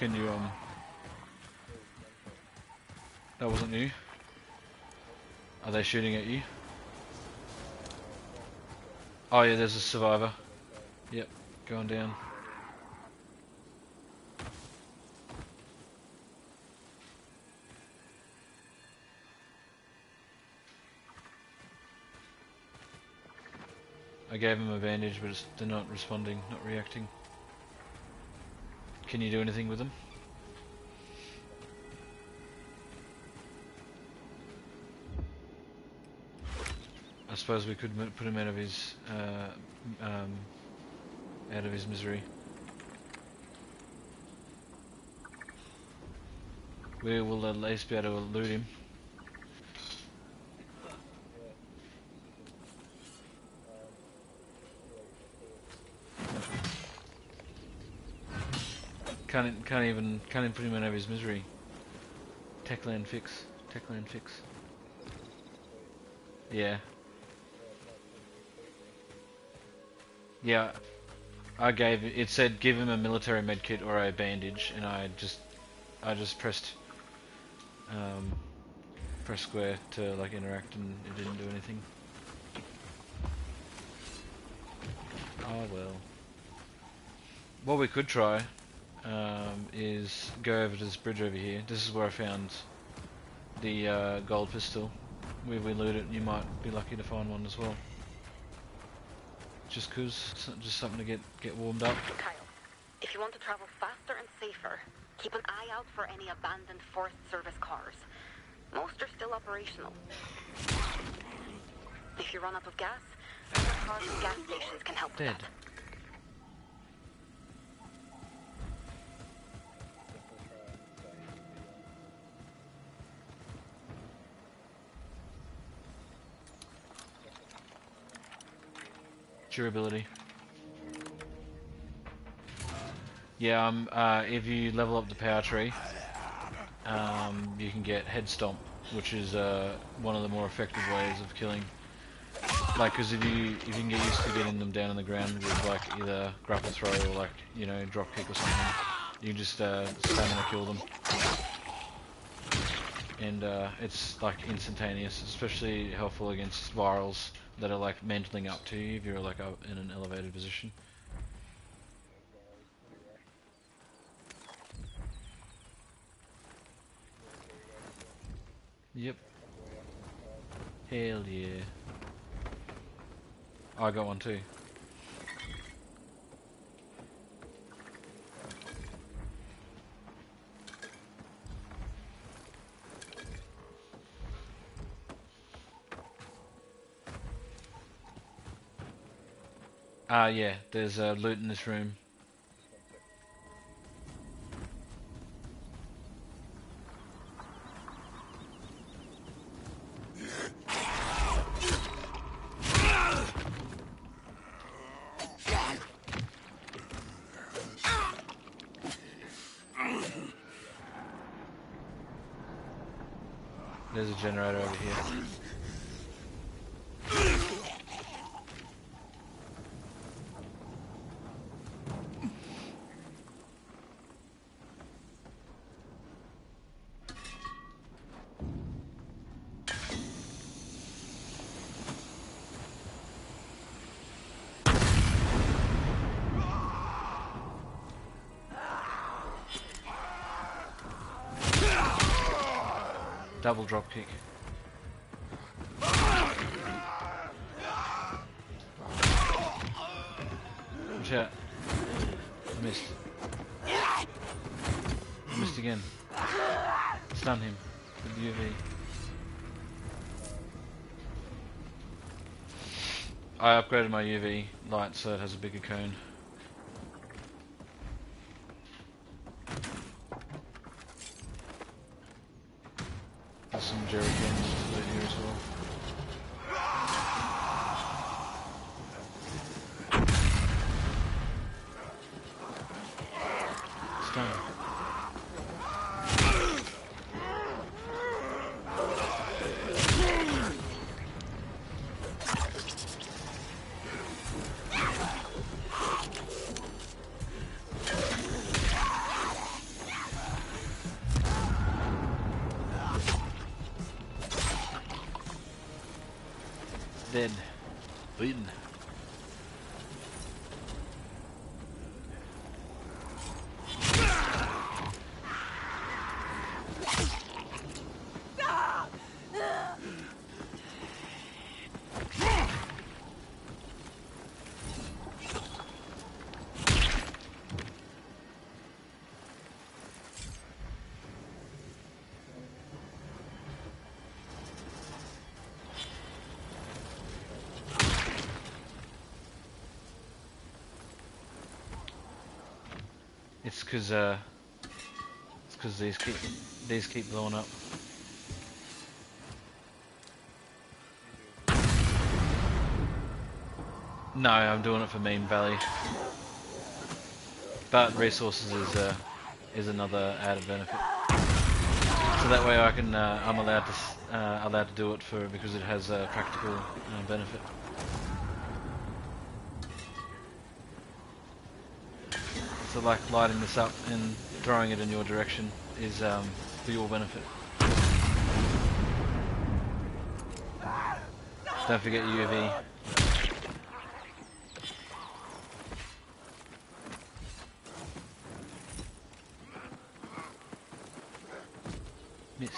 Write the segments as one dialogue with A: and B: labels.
A: Can you, that wasn't you? Are they shooting at you? Oh yeah, there's a survivor. Yep, going down. I gave him a bandage, but they're not responding, not reacting. Can you do anything with them? I suppose we could put him out of his misery. We will at least be able to loot him. Can't even put him out of his misery. Techland fix. Techland fix. Yeah. Yeah. It said give him a military medkit or a bandage, and I just pressed press square to like interact, and it didn't do anything. Oh well. What we could try is go over to this bridge over here. This is where I found the gold pistol. We loot it, you might be lucky to find one as well. Just something to get warmed up.
B: Kyle, if you want to travel faster and safer, keep an eye out for any abandoned Forest Service cars. Most are still operational. If you run out of gas, cars and gas stations can help with that.
A: Durability. Yeah, if you level up the power tree, you can get head stomp, which is one of the more effective ways of killing. Like, because if you can get used to getting them down on the ground with like either grapple throw or like, you know, drop kick or something, you can just stamina kill them, and it's like instantaneous, especially helpful against virals that are like mantling up to you if you're like up in an elevated position. Yep. Hell yeah. I got one too. Yeah, there's loot in this room. There's a generator over here. Double drop kick. Watch out. I missed. I missed again. Stun him with the UV. I upgraded my UV light so it has a bigger cone. There's some jerry cans here as well. Stun. Dead. Bleeding. It's because these keep blowing up. No, I'm doing it for Meme Valley. But resources is another added benefit. So that way I can I'm allowed to do it because it has a practical benefit. So like lighting this up and throwing it in your direction is for your benefit. Don't forget UV. Missed.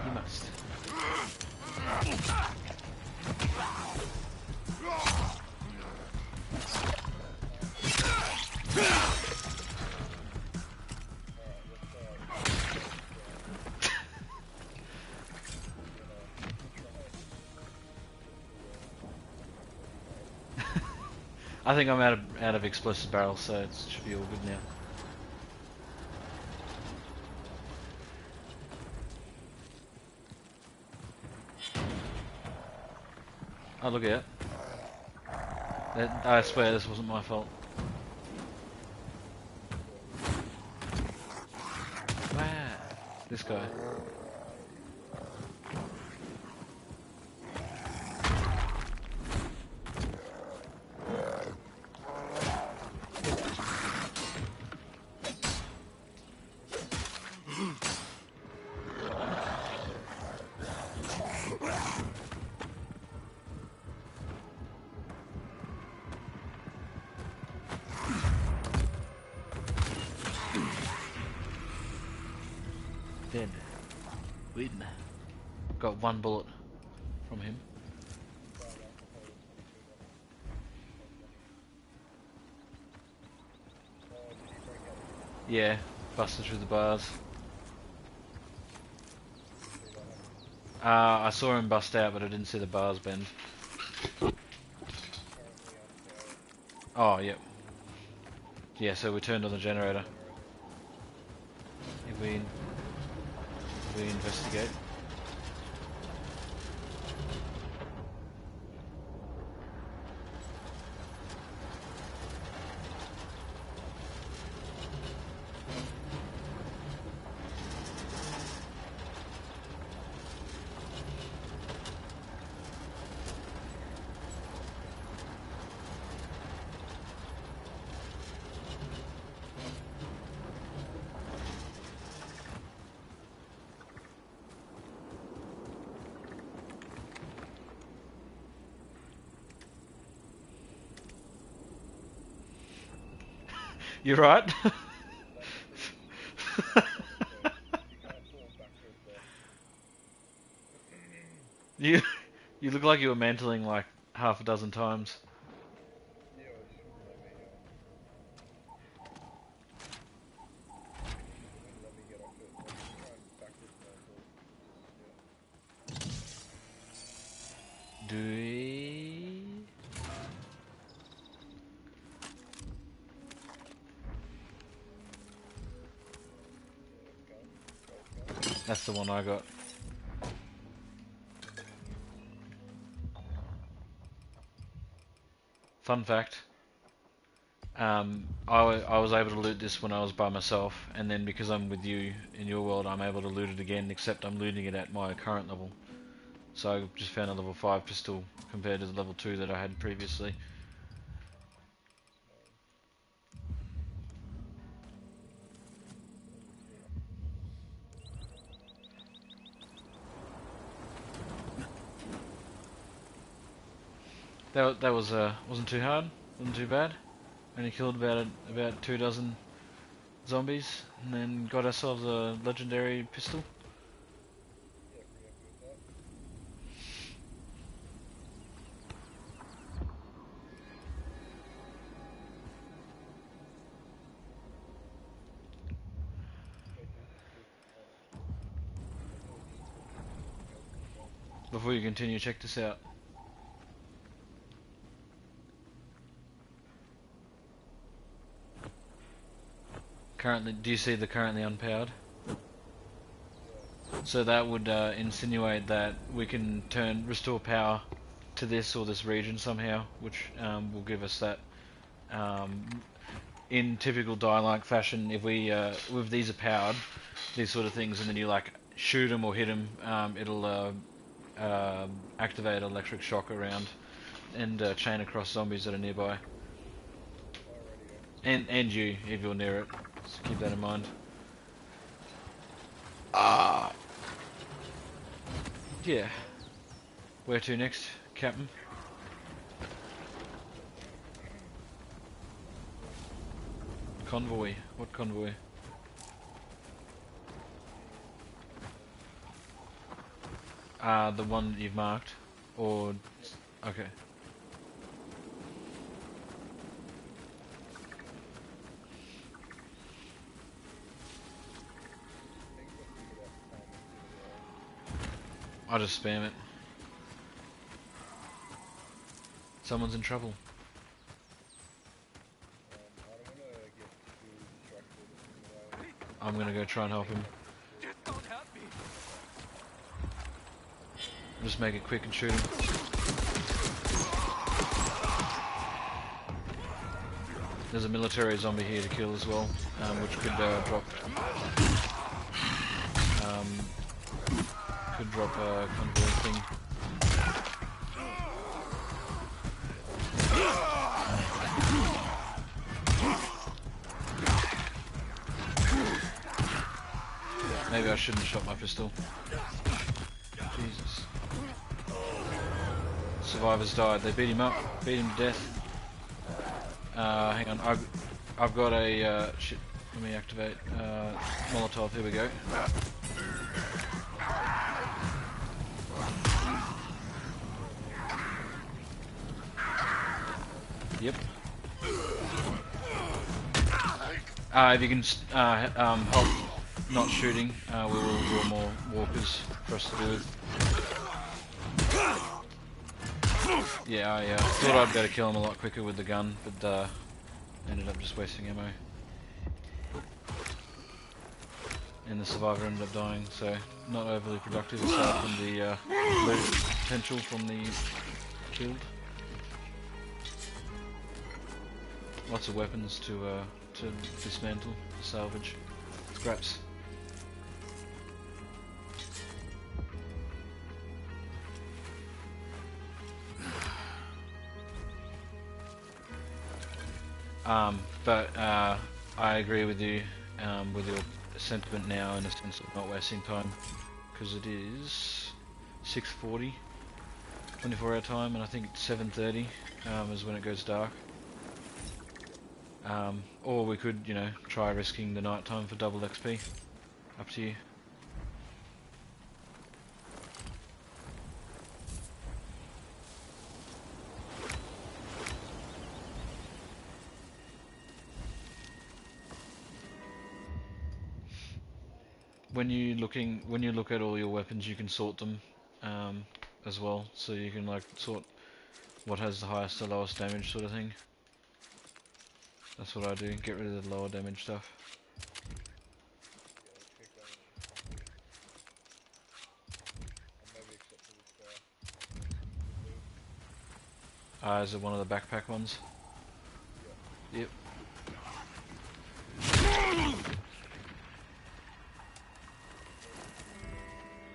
A: You must. I think I'm out of explosive barrels, so it should be all good now. Oh, look at it. I swear this wasn't my fault. Wow, this guy. Dead. Bleeding. Got one bullet from him. Yeah, busted through the bars. I saw him bust out, but I didn't see the bars bend. Oh, yep. Yeah, so we turned on the generator. If we investigate. You're right. you you look like you were mantling like half a dozen times. Do we... That's the one I got. Fun fact, I was able to loot this when I was by myself, and then because I'm with you in your world, I'm able to loot it again, except I'm looting it at my current level. So I just found a level 5 pistol compared to the level 2 that I had previously. That was wasn't too hard, wasn't too bad. Only killed about 2 dozen zombies, and then got ourselves a legendary pistol.
C: Yeah, pretty happy with that. Okay, dude, that's good. I know it needs work as well.
A: Before you continue, check this out. Currently, do you see the currently unpowered? So that would insinuate that we can restore power to this or this region somehow, which will give us that. In typical die-like fashion, if we if these are powered, these sort of things, and then you like shoot them or hit them, it'll activate electric shock around and chain across zombies that are nearby.
C: Alrighty,
A: And you, if you're near it. So keep that in mind. Yeah. Where to next, Captain? Convoy. What convoy? The one that you've marked? Or... okay. I'll just spam it. Someone's in trouble.
C: I don't want to get too distracted.
A: I'm gonna go try and help him. Just make it quick and shoot him. There's a military zombie here to kill as well, which could drop a convoy thing. Maybe I shouldn't have shot my pistol. Jesus. Survivors died. They beat him up, beat him to death. Hang on, I've got a shit. Let me activate Molotov. Here we go. Yep. If you can help not shooting, we will draw more walkers for us to do with. Yeah, I thought I'd better kill him a lot quicker with the gun, but ended up just wasting ammo. And the survivor ended up dying, so not overly productive aside from the loot potential from the killed. Lots of weapons to dismantle, salvage, scraps. But I agree with you with your sentiment now in the sense of not wasting time, because it is 6:40, 24-hour time, and I think it's 7:30 is when it goes dark. Or we could, you know, try risking the night time for double XP. Up to you. When you look at all your weapons, you can sort them as well, so you can like sort what has the highest or lowest damage sort of thing. That's what I do, get rid of the lower damage stuff. Is it one of the backpack ones? Yep.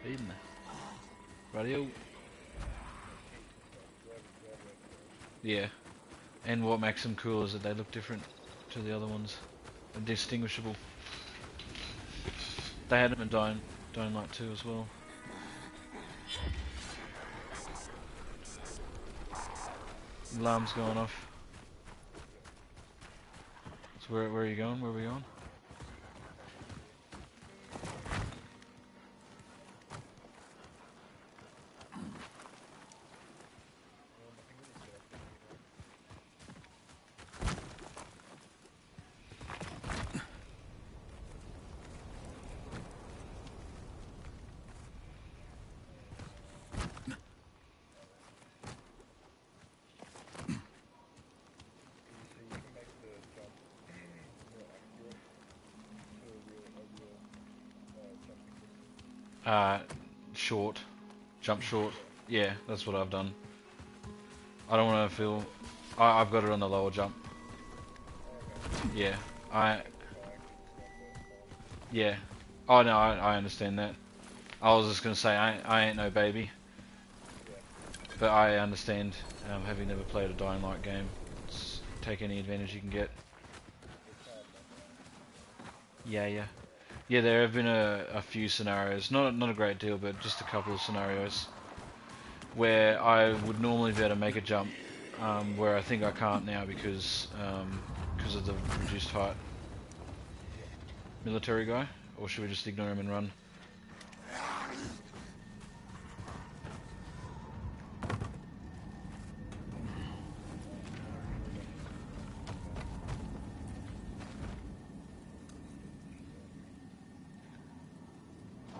A: Beating there. Radio. Yeah. And what makes them cool is that they look different to the other ones. They're distinguishable. They had them in Dying Light 2 as well. Alarm's going off. So where are you going? Where are we going? Short. Jump short. Yeah, that's what I've done. I don't want to feel... I've got it on the lower jump. Yeah. Yeah. Oh no, I understand that. I was just going to say, I ain't no baby. But I understand, having never played a Dying Light game. Take any advantage you can get. Yeah. Yeah, there have been a few scenarios, not a great deal, but just a couple of scenarios where I would normally be able to make a jump, where I think I can't now because of the reduced height. Military guy, or should we just ignore him and run?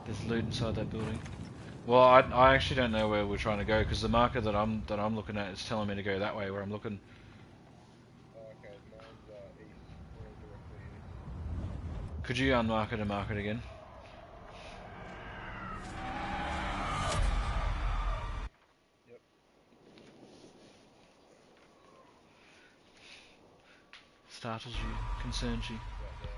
A: There's loot inside that building. Well, I actually don't know where we're trying to go because the marker that I'm looking at is telling me to go that way where I'm looking.
C: Okay, mine's east, directly east.
A: Could you unmark it and mark it again?
C: Yep.
A: Startles you, concerns you.
C: Right there.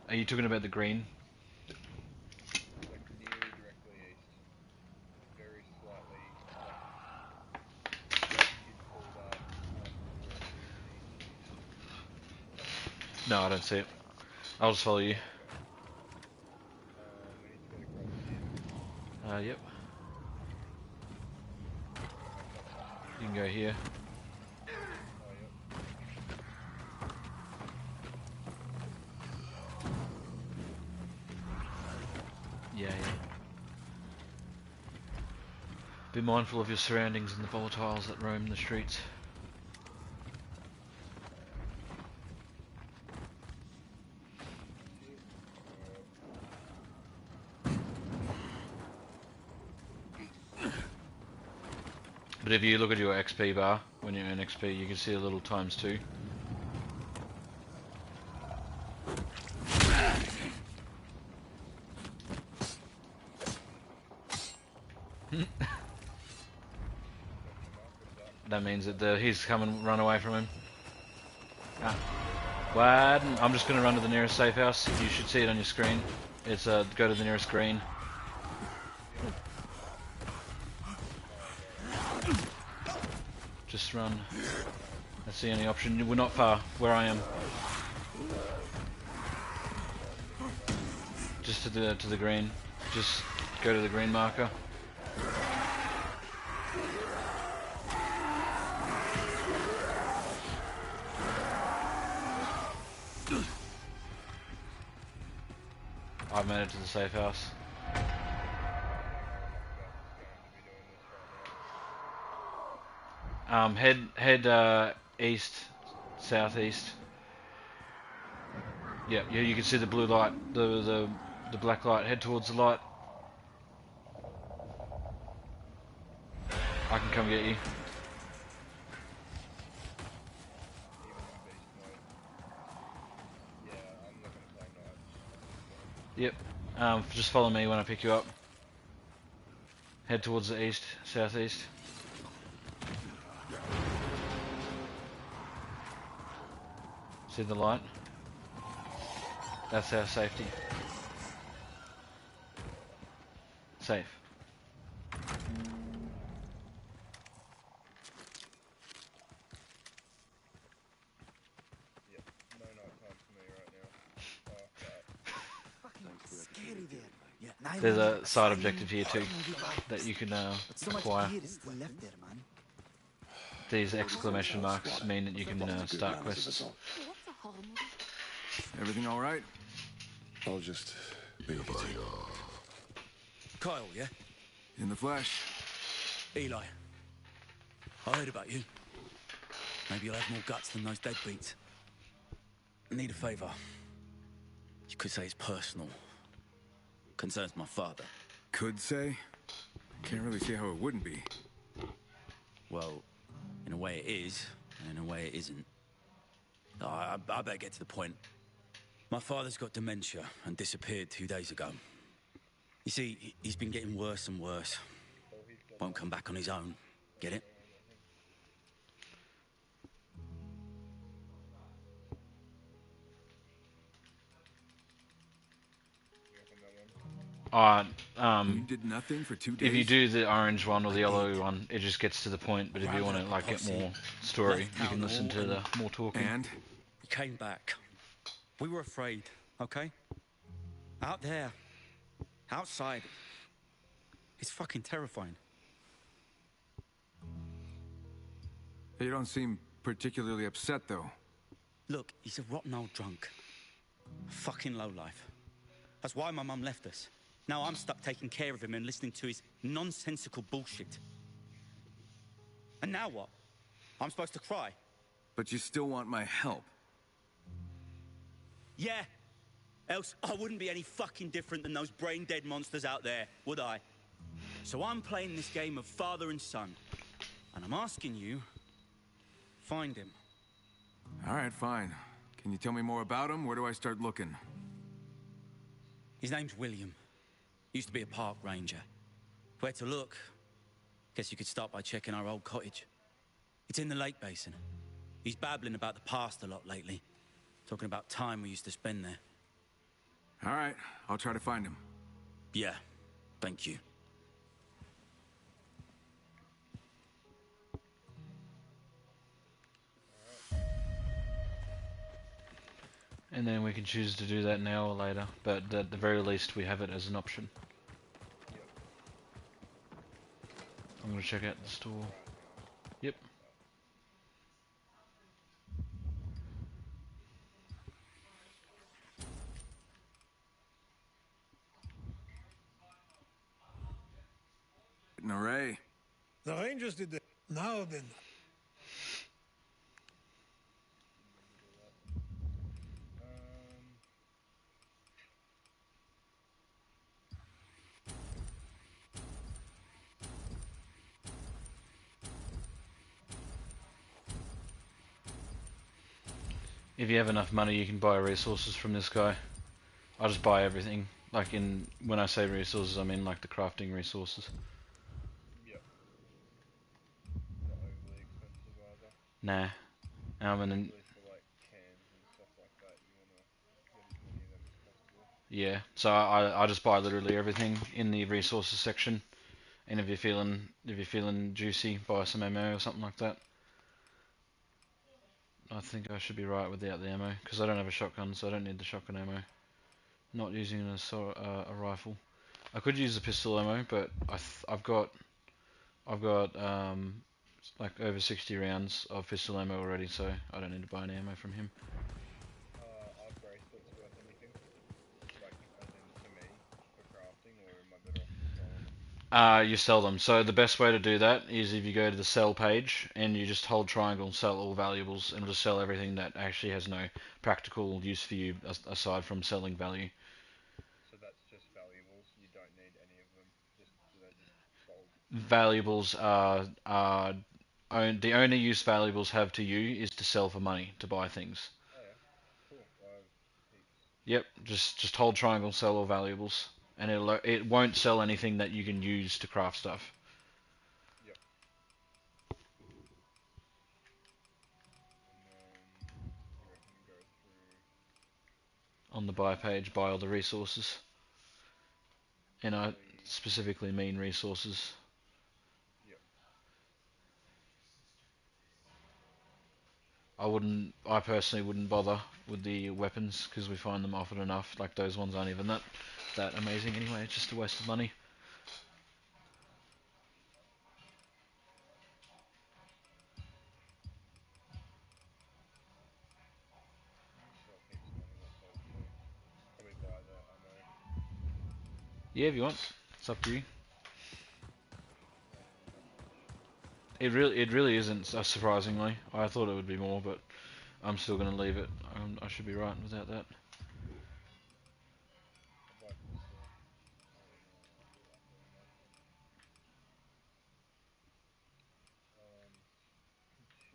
A: Are you talking about the green?
C: Like nearly directly east. Very slightly, you'd call that east.
A: No, I don't see it. I'll just follow you.
C: We need to get across here.
A: Yep. You can go here.
C: Oh, yep.
A: Yeah. Be mindful of your surroundings and the volatiles that roam the streets. But if you look at your XP bar, when you're in XP, you can see a little ×2. That means that he's come and run away from him. Wide. I'm just going to run to the nearest safe house. You should see it on your screen. It's go to the nearest green. Just run. That's the only option. We're not far where I am. Just to the green. Just go to the green marker. I've made it to the safe house. Head east, southeast. Yeah, you can see the blue light, the black light. Head towards the light. I can come get you. Yep. Just follow me when I pick you up. Head towards the east, southeast. See the light? That's our safety. Safe.
C: Yep, no night time for me right now.
D: Fucking scary there. Yeah, now
A: There's a side objective here too that you can acquire. These exclamation marks mean that you can start quests.
D: What's a home?
E: Everything all right?
F: I'll just leave it to you.
G: Kyle, yeah?
E: In the flesh.
G: Eli. I heard about you. Maybe you'll have more guts than those deadbeats. I need a favor. You could say it's personal. Concerns my father.
E: Could say. Can't really see how it wouldn't be.
G: Well, in a way it is, and in a way it isn't. I better get to the point. My father's got dementia and disappeared 2 days ago. You see, he's been getting worse and worse. Won't come back on his own. Get it?
E: You did nothing for 2 days?
A: If you do the orange one or the yellow one, it just gets to the point. But if you want to like get more story, you can listen to the more talking.
E: And?
G: He came back. We were afraid, okay? Out there. Outside. It's fucking terrifying.
E: You don't seem particularly upset, though.
G: Look, he's a rotten old drunk. Fucking lowlife. That's why my mum left us. Now I'm stuck taking care of him and listening to his nonsensical bullshit. And now what? I'm supposed to cry?
E: But you still want my help.
G: Yeah. Else I wouldn't be any fucking different than those brain-dead monsters out there, would I? So I'm playing this game of father and son. And I'm asking you, find him.
E: All right, fine. Can you tell me more about him? Where do I start looking?
G: His name's William. Used to be a park ranger. Where to look? Guess you could start by checking our old cottage. It's in the lake basin. He's babbling about the past a lot lately. Talking about time we used to spend there.
E: All right, I'll try to find him.
G: Yeah, thank you.
A: And then we can choose to do that now or later, but at the very least we have it as an option. I'm gonna check out the store. Yep.
E: An array.
H: The Rangers did it. Now then.
A: If you have enough money, you can buy resources from this guy. I'll just buy everything. Like when I say resources, I mean like the crafting resources.
C: Yep. Not overly expensive either.
A: Nah. And then
C: Especially for like cans and stuff like that, you wanna get as many of them as possible.
A: yeah, so I just buy literally everything in the resources section. And if you're feeling juicy, buy some ammo or something like that. I think I should be right without the ammo because I don't have a shotgun, so I don't need the shotgun ammo. Not using a rifle. I could use the pistol ammo, but I've got like over 60 rounds of pistol ammo already, so I don't need to buy any ammo from him.
C: Are bracelets worth anything? Like, as in to me, for crafting, or am I better off just selling them?
A: You sell them. So the best way to do that is if you go to the sell page and you just hold triangle and sell all valuables, and it'll just sell everything that actually has no practical use for you aside from selling value.
C: So that's just valuables, you don't need any of them, just so they're just sold.
A: Valuables are the only use valuables have to you is to sell for money, to buy things.
C: Oh yeah, cool. Heaps.
A: Yep, just hold triangle, sell all valuables, and it won't sell anything that you can use to craft stuff.
C: Yep. And then you reckon go through.
A: On the buy page, buy all the resources, and I specifically mean resources.
C: Yep.
A: I personally wouldn't bother with the weapons because we find them often enough. Like those ones aren't even that that amazing anyway. It's just a waste of money.
C: Got heaps of money left over too. Probably buy the ammo.
A: Yeah, if you want, it's up to you.
C: Not much.
A: It really isn't, surprisingly. I thought it would be more, but I'm still gonna leave it. I should be right without that.
C: I'll buy pistol. I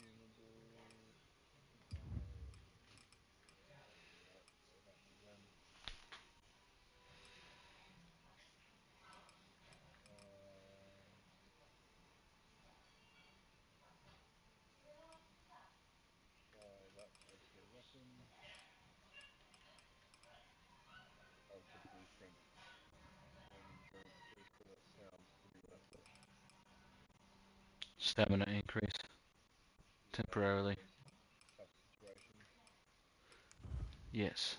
C: don't know what I'll do after ammo. Consumable. I think I have go back again. Buy that for a weapon. Ultra blueprint. And endurance booster. That sounds pretty worth it.
A: Stamina increase temporarily.
C: Tough situations.
A: Yes.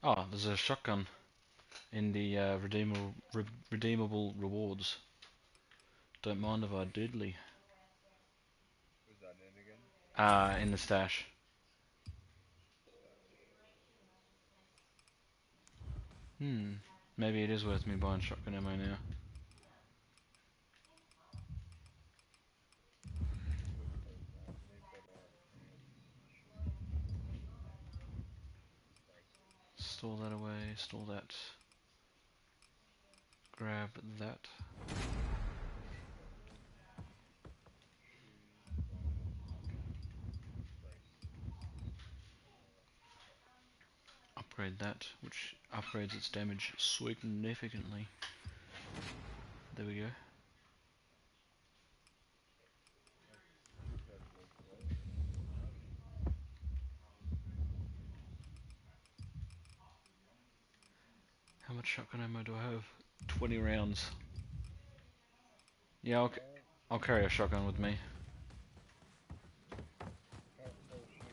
A: Oh, there's a shotgun in the redeemable rewards. Don't mind if I diddly.
C: Was that in again?
A: In the stash. Maybe it is worth me buying shotgun ammo now. Store that away, store that. Grab that. Upgrade that, which upgrades its damage significantly. There we go. How much shotgun ammo do I have? 20 rounds. Yeah, I'll carry a shotgun with me.
C: Can't sell shoot.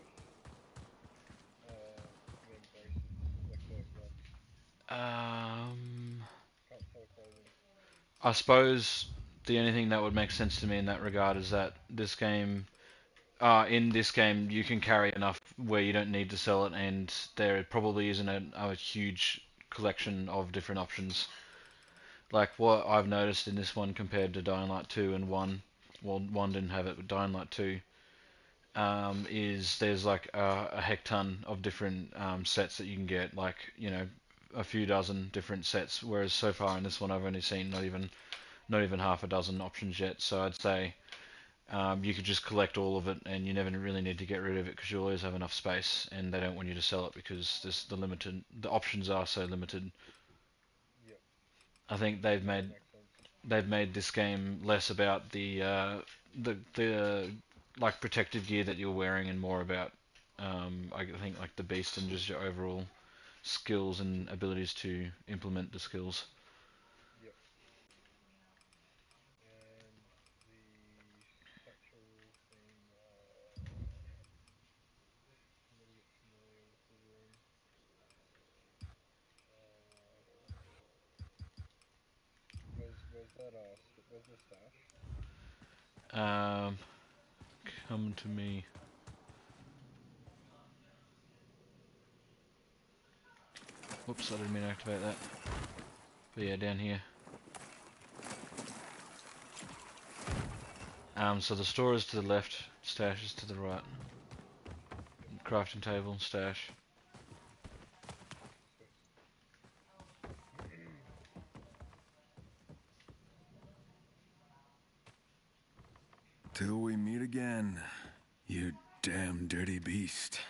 C: Then braces, like the gloves. Can't sell clothing.
A: I suppose the only thing that would make sense to me in that regard is that this game, in this game, you can carry enough where you don't need to sell it, and there probably isn't a huge collection of different options. Like what I've noticed in this one compared to Dying Light 2 and 1, well, 1 didn't have it, but Dying Light 2, is there's like a heck ton of different sets that you can get, like, you know, a few dozen different sets, whereas so far in this one I've only seen not even half a dozen options yet. So I'd say you could just collect all of it, and you never really need to get rid of it because you always have enough space, and they don't want you to sell it because the options are so limited.
C: Yep.
A: I think they've made this game less about the like protective gear that you're wearing and more about I think like the beast and just your overall skills and abilities to implement the skills.
C: Yep. And the satchel thing, I'm gonna get familiar with the room. Where's the stash?
A: Um, Come to me. Whoops, I didn't mean to activate that. But yeah, down here. So the store is to the left, stash is to the right. Crafting table, stash.
E: Till we meet again, you damn dirty beast.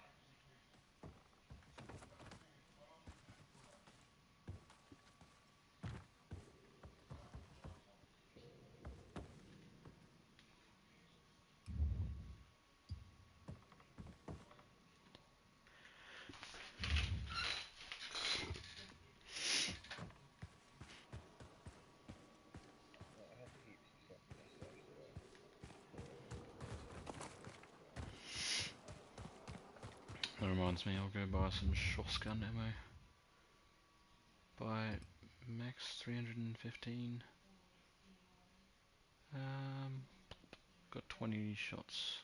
C: I have heaps of stuff in my stash though.
A: reminds me, I'll go buy some shotgun ammo. Buy max 315. Got 20 shots.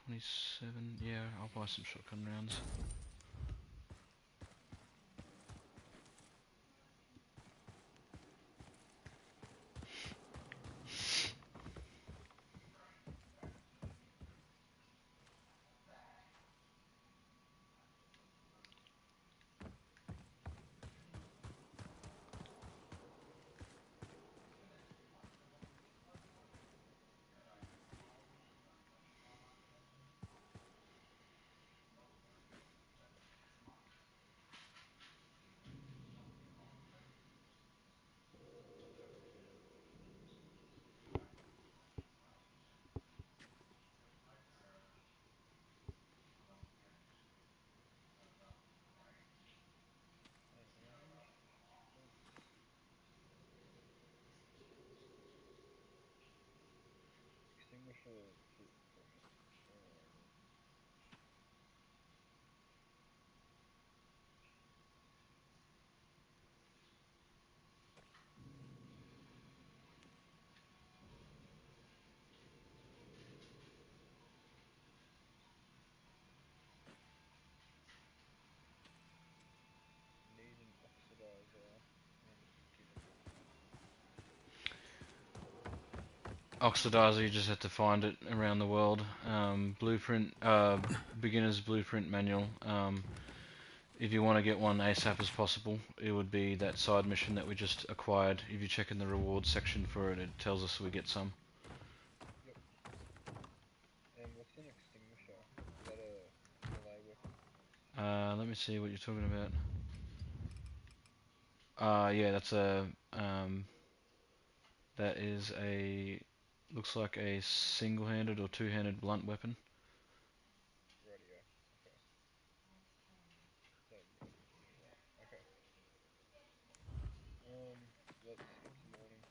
A: 27, yeah, I'll buy some shotgun rounds.
C: Extinguisher. Need an oxidizer and a computer.
A: Oxidizer, you just have to find it around the world. Blueprint, beginner's blueprint manual. If you want to get one ASAP as possible, it would be that side mission that we just acquired. If you check in the rewards section for it, it tells us we get some.
C: Yep. And what's an extinguisher? Is that a melee weapon?
A: Let me see what you're talking about. Yeah, that's a, that is a, looks like a single-handed or two-handed blunt weapon.
C: Radio. Okay. So, yeah. Okay. Let's skip the morning.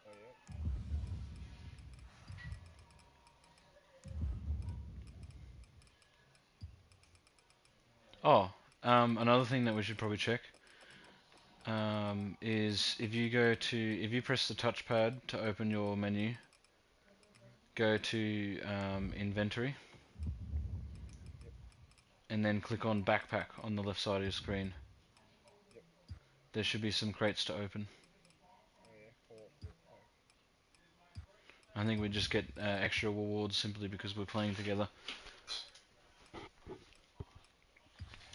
C: Oh, yeah.
A: Oh, another thing that we should probably check is if you press the touchpad to open your menu, go to inventory,
C: Yep.
A: and then click on backpack on the left side of your screen.
C: Yep.
A: There should be some crates to open.
C: Oh, yeah. Co-op with pack.
A: I think we just get extra rewards simply because we're playing together.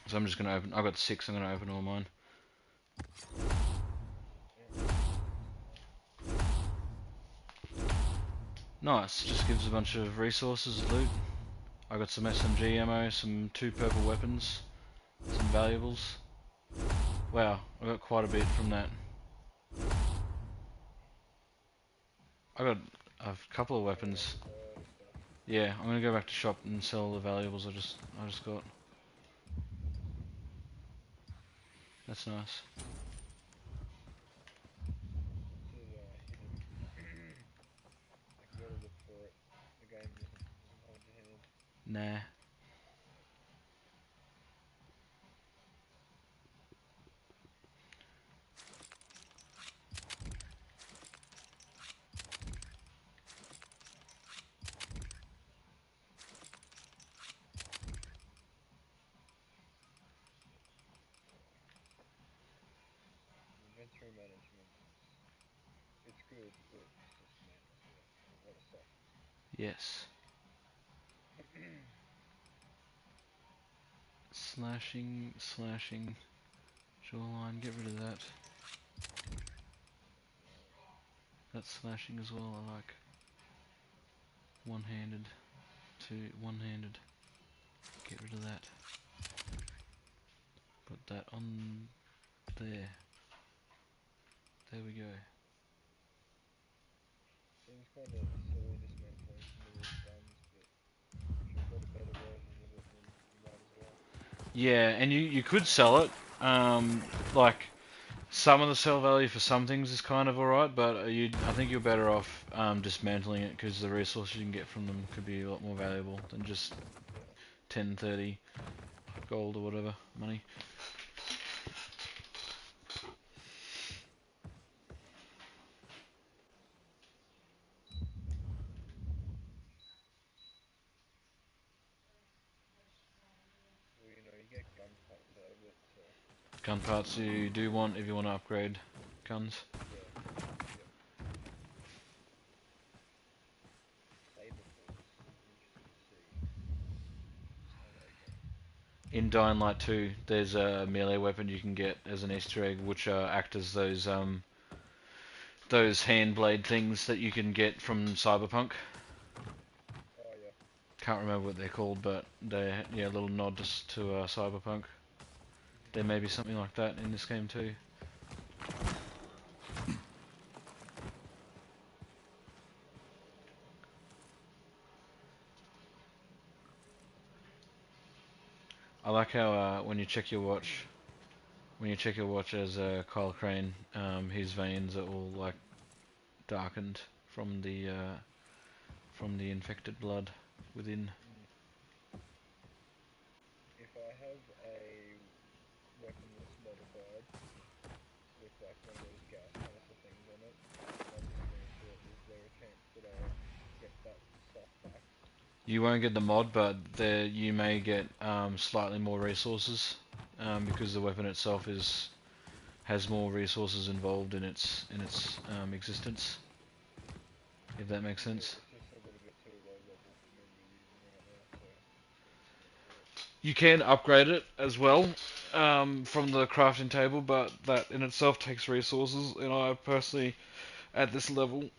A: So I'm just gonna open. I've got 6. I'm gonna open all mine. Nice. Just gives a bunch of resources, loot. I got some SMG ammo, some 2 purple weapons, some valuables. Wow, I got quite a bit from that. I got a couple of weapons. Yeah, I'm gonna go back to shop and sell the valuables I just got. That's nice.
C: This is hidden. Like you gotta look for it. The game doesn't hold your hand.
A: Nah.
C: Inventory management. It's good, but it's just madness with a lot of stuff.
A: Yes. Slashing. Jawline, get rid of that. That's slashing as well, I like. One-handed. One-handed. Get rid of that. Put that on there. There we go.
C: kind of silly dismantling some of these guns, but if you've got a better version of it, then you might as well.
A: Yeah, and you could sell it. Like some of the sell value for some things is kind of alright, but I think you're better off dismantling it because the resources you can get from them could be a lot more valuable than just 10, 30 gold or whatever money.
C: Well, you know, you get gun parts out of it, so
A: Gun parts you do want if you want to upgrade guns.
C: yeah, yep. Saber bolts, interesting to see how they go.
A: In Dying Light 2, there's a melee weapon you can get as an Easter egg, which act as those hand blade things that you can get from Cyberpunk.
C: Oh yeah,
A: Can't remember what they're called, but they're a little nod to Cyberpunk. There may be something like that in this game too. I like how when you check your watch, as Kyle Crane, his veins are all like darkened from the infected blood within.
C: if I have a weapon that's modified with like one of those gas canister things on it, and I dismantle it, is there a chance that I'll get that stuff back?
A: You won't get the mod, but you may get slightly more resources because the weapon itself has more resources involved in its existence. If that makes
C: Yeah,
A: sense.
C: it's just a little bit too low level for me to be using right now, so can't do it.
A: You can upgrade it as well from the crafting table, but that in itself takes resources, and I personally, at this level,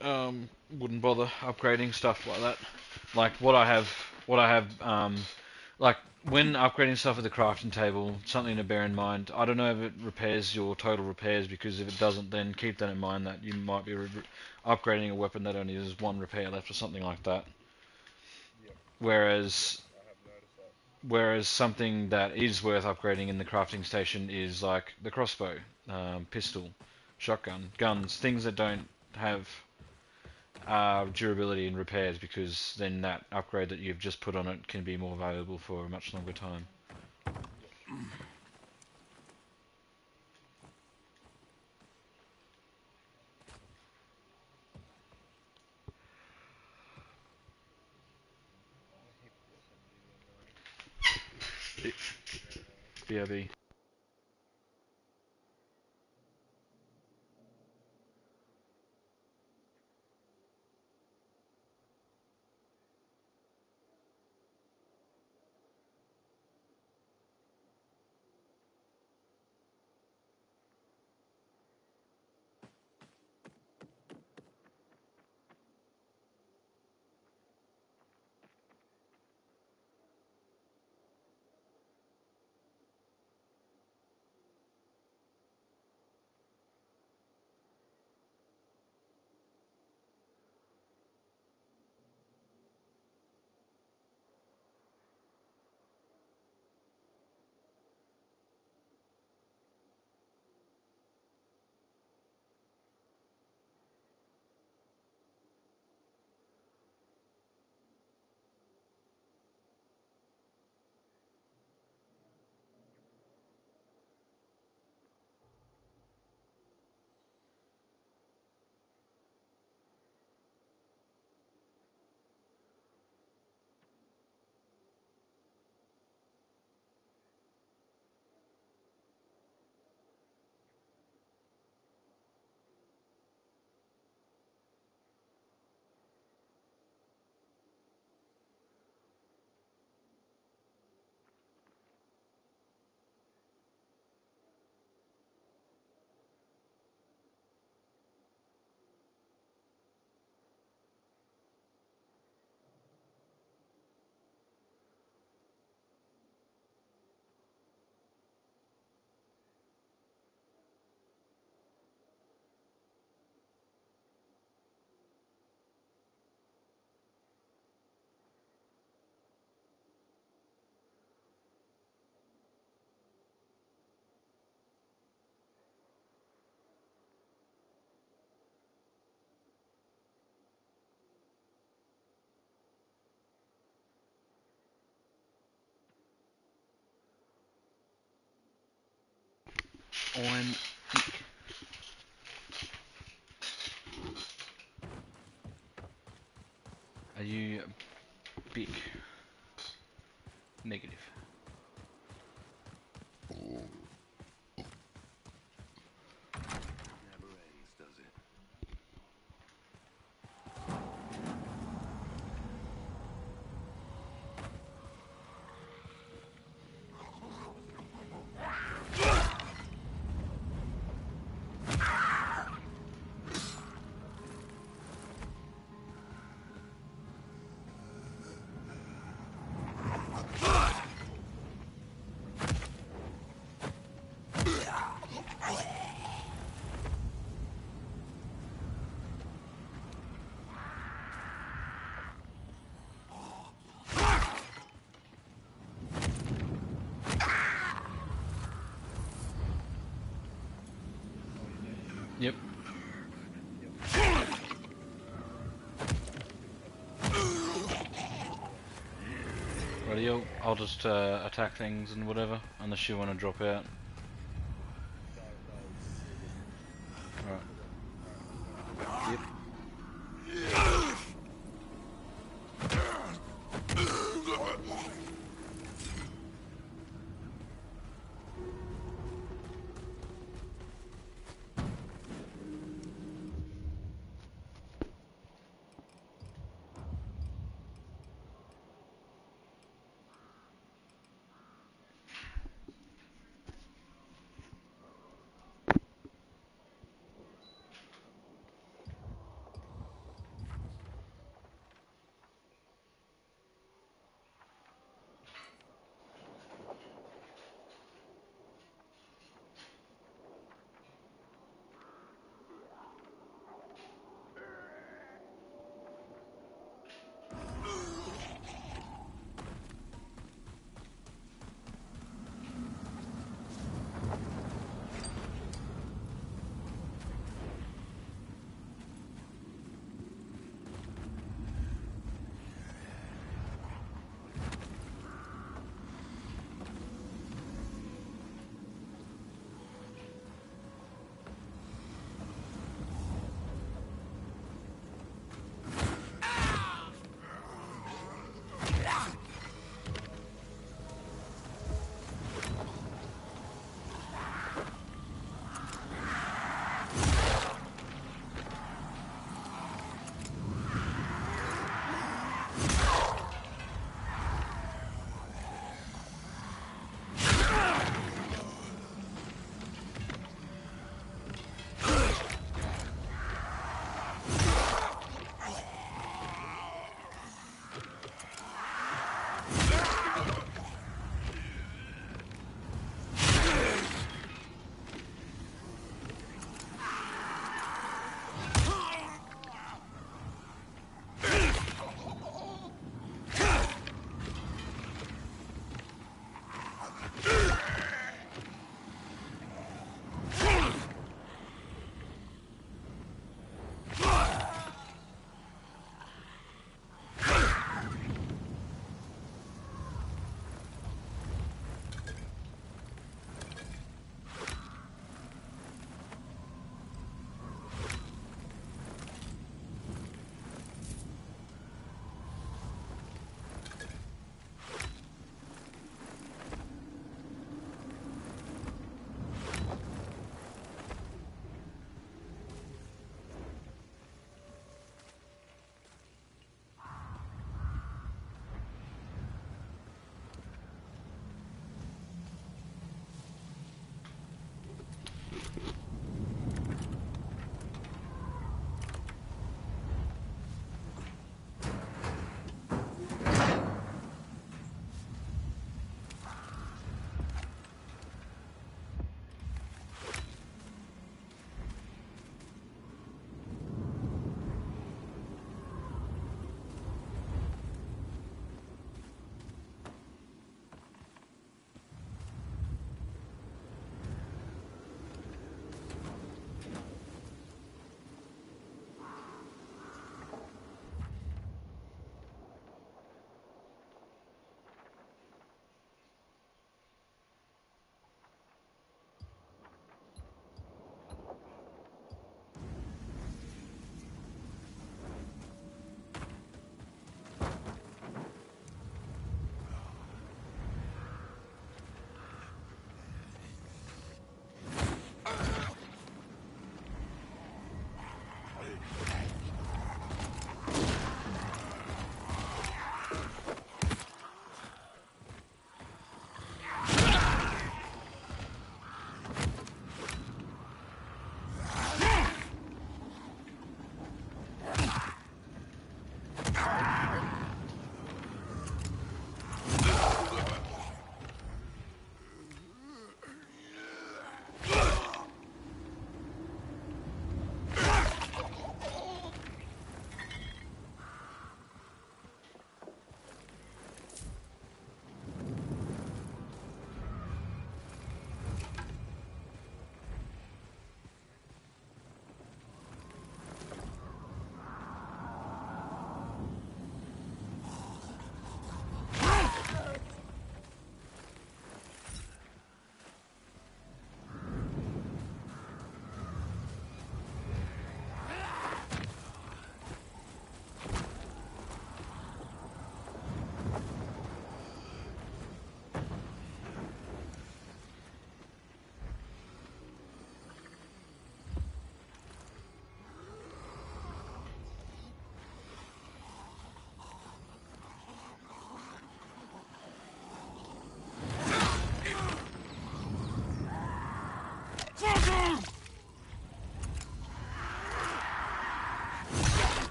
A: wouldn't bother upgrading stuff like that. Like what I have, like when upgrading stuff at the crafting table, something to bear in mind. I don't know if it repairs your total repairs, because if it doesn't, then keep that in mind that you might be upgrading a weapon that only has one repair left or something like that.
C: Yep,
A: Whereas
C: I have noticed that.
A: Whereas something that is worth upgrading in the crafting station is like the crossbow, pistol, shotgun, guns, things that don't have durability and repairs, because then that upgrade that you've just put on it can be more valuable for a much longer time.
C: Yep. A heap of SMG ammo.
A: BRB. I'm big. Are you big? Negative.
F: Never ends, does it?
A: Yep. Radio, I'll just attack things and whatever, unless you want to drop out. Alright. Yep.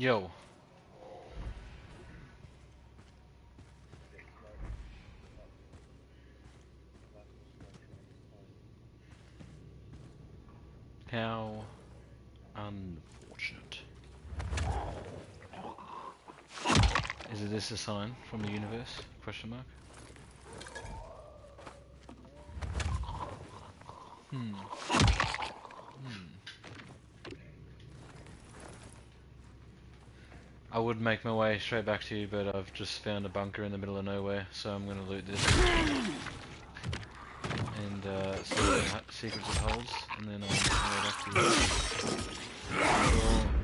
A: Yo. How unfortunate. Is this a sign from the universe? Question mark. I would make my way straight back to you, but I've just found a bunker in the middle of nowhere, so I'm gonna loot this and see what secrets it holds, and then I'll go back to you.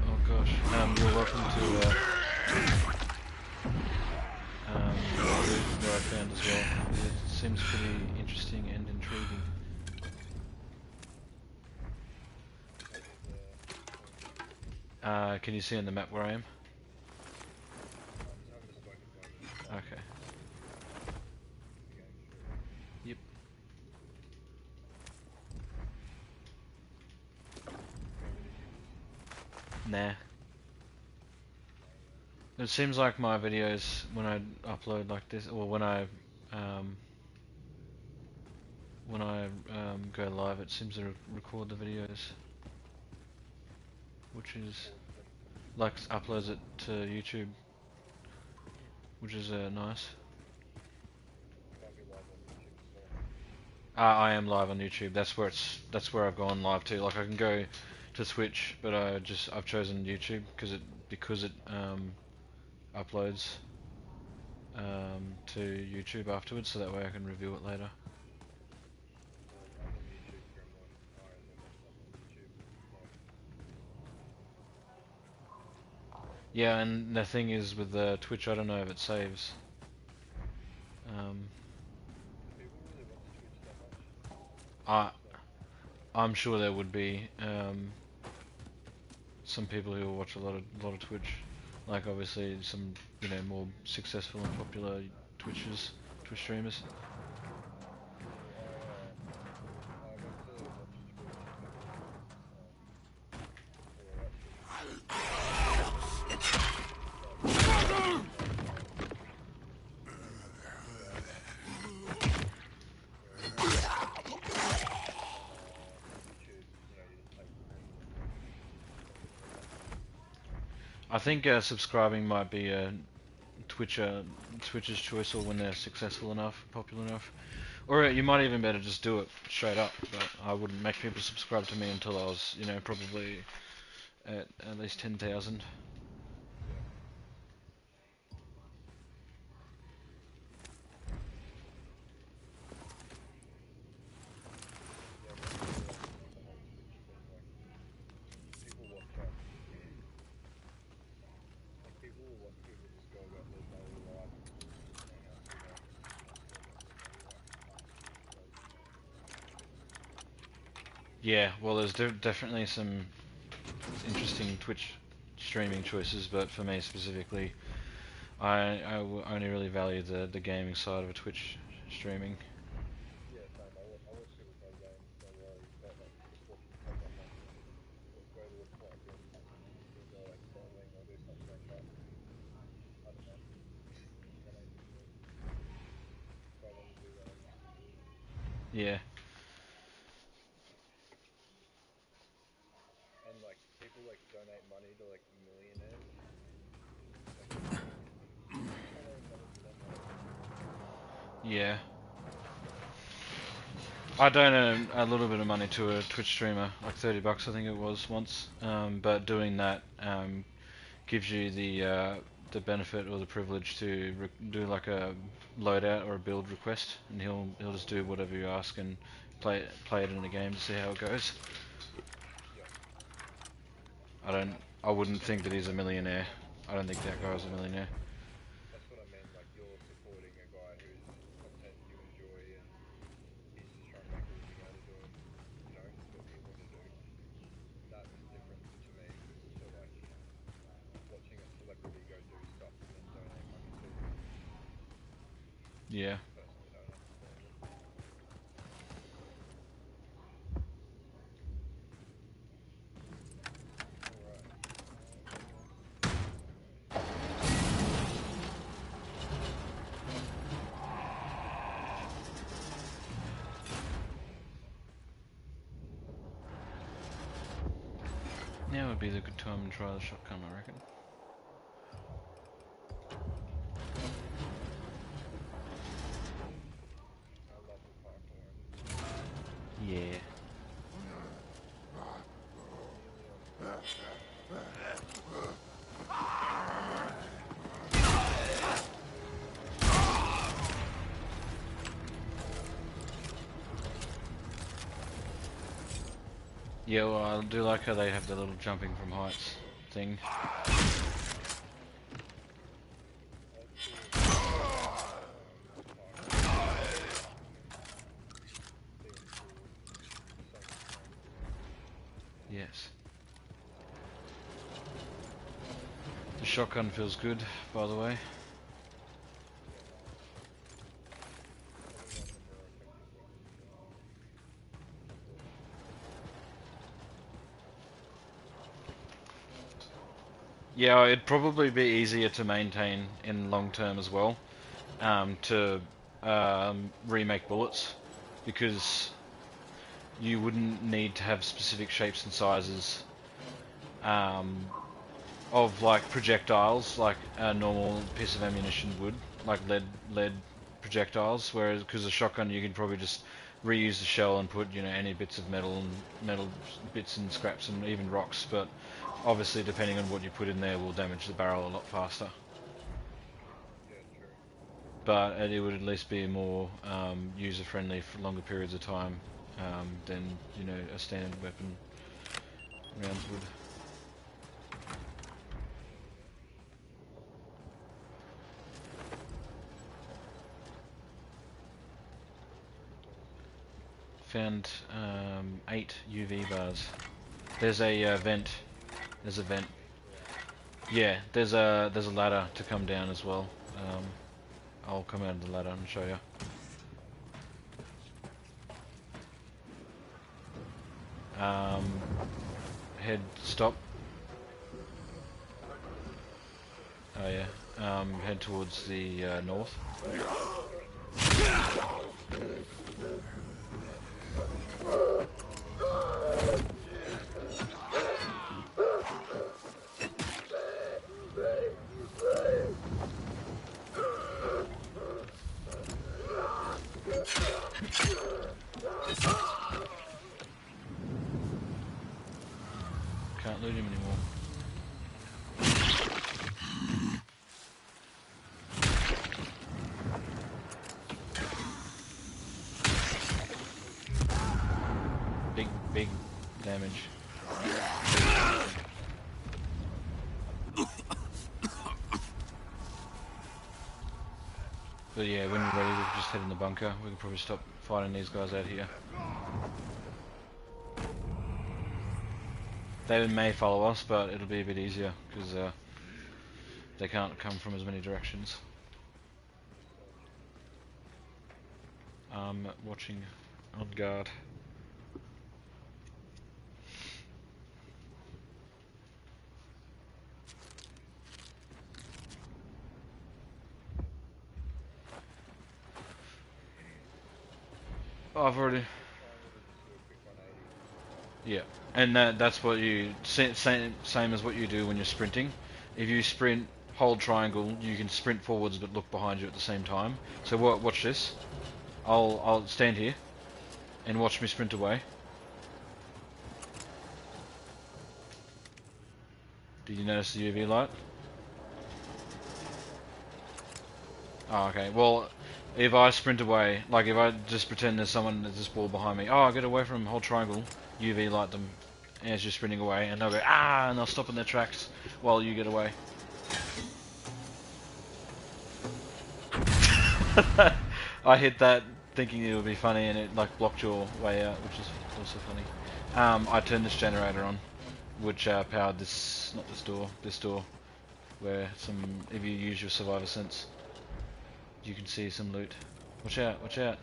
A: Oh gosh. You're welcome to the loot that I found as well. It seems pretty interesting and intriguing. Can you see on the map where I am? Okay. Yep. Nah. It seems like my videos, when I upload like this, or when I go live, it seems to record the videos, which is like uploads it to YouTube, which is nice. I am live on YouTube. That's where I've gone live to. Like I can go to Twitch, but I've chosen YouTube because it uploads to YouTube afterwards, so that way I can review it later. Yeah, and the thing is with the Twitch, I don't know if it saves. I'm sure there would be some people who watch a lot of Twitch, like obviously some more successful and popular Twitch streamers. I think subscribing might be a Twitch's choice, or when they're successful enough, popular enough, or you might even better just do it straight up. But I wouldn't make people subscribe to me until I was, probably at least 10,000. Yeah, well, there's definitely some interesting Twitch streaming choices, but for me specifically, I only really value the gaming side of a Twitch streaming. Yeah.
C: And like people like donate money to like millionaires.
A: Yeah. I donate a little bit of money to a Twitch streamer, like 30 bucks I think it was once. But doing that gives you the benefit or the privilege to do like a loadout or a build request, and he'll just do whatever you ask and play it in the game to see how it goes. I wouldn't think that he's a millionaire. I don't think that guy's a millionaire.
C: That's what I mean, like you're supporting a guy whose content you enjoy and he's just trying to make a living out of doing, what you want to do. That's different to me to like watching a celebrity go do stuff and then donate money to.
A: Yeah.
C: Personally don't understand it. Alright.
A: might be the good time to try the shotgun, I reckon.
C: I love the parkour.
A: Yeah. Yeah, well, I do like how they have the little jumping from heights thing. Yes. The shotgun feels good, by the way. Yeah, it'd probably be easier to maintain in long term as well, to remake bullets, because you wouldn't need to have specific shapes and sizes of like projectiles like a normal piece of ammunition would, like lead projectiles. Whereas, because a shotgun, you can probably just reuse the shell and put, you know, any bits of metal bits and scraps and even rocks. But obviously, depending on what you put in there, will damage the barrel a lot faster.
C: Yeah, true.
A: But it would at least be more user-friendly for longer periods of time than, you know, a standard weapon rounds would. Found 8 UV bars. There's a vent. There's a vent. Yeah, there's a ladder to come down as well. I'll come out of the ladder and show you. Head stop. Oh yeah. Head towards the north. Can't loot him anymore. Big damage. But yeah, when we're ready, we can just head in the bunker. We can probably stop fighting these guys out here. They may follow us, but it'll be a bit easier because they can't come from as many directions. Watching on guard. Oh, I've already. Yeah, and that's what you same as what you do when you're sprinting. If you sprint, hold triangle, you can sprint forwards but look behind you at the same time. So watch this. I'll stand here and watch me sprint away. Did you notice the UV light? Oh, okay. Well, if I sprint away, like if I just pretend there's someone at this wall behind me, oh, get away from them, hold triangle, UV light them as you're sprinting away, and they'll go, ah, and they'll stop in their tracks while you get away. I hit that thinking it would be funny, and it like blocked your way out, which is also funny. I turned this generator on, which powered this, not this door, where if you use your survivor sense, you can see some loot. Watch out, watch out.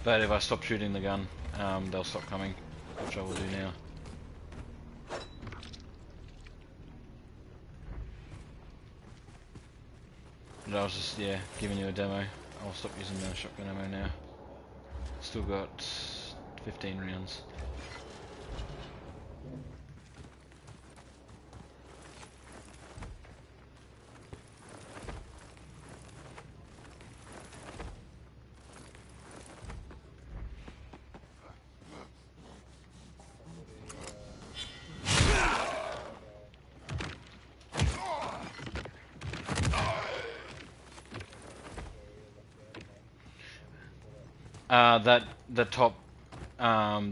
A: But if I stop shooting the gun, they'll stop coming, which I will do now. But I was just, yeah, giving you a demo. I'll stop using the shotgun ammo now. Still got 15 rounds. The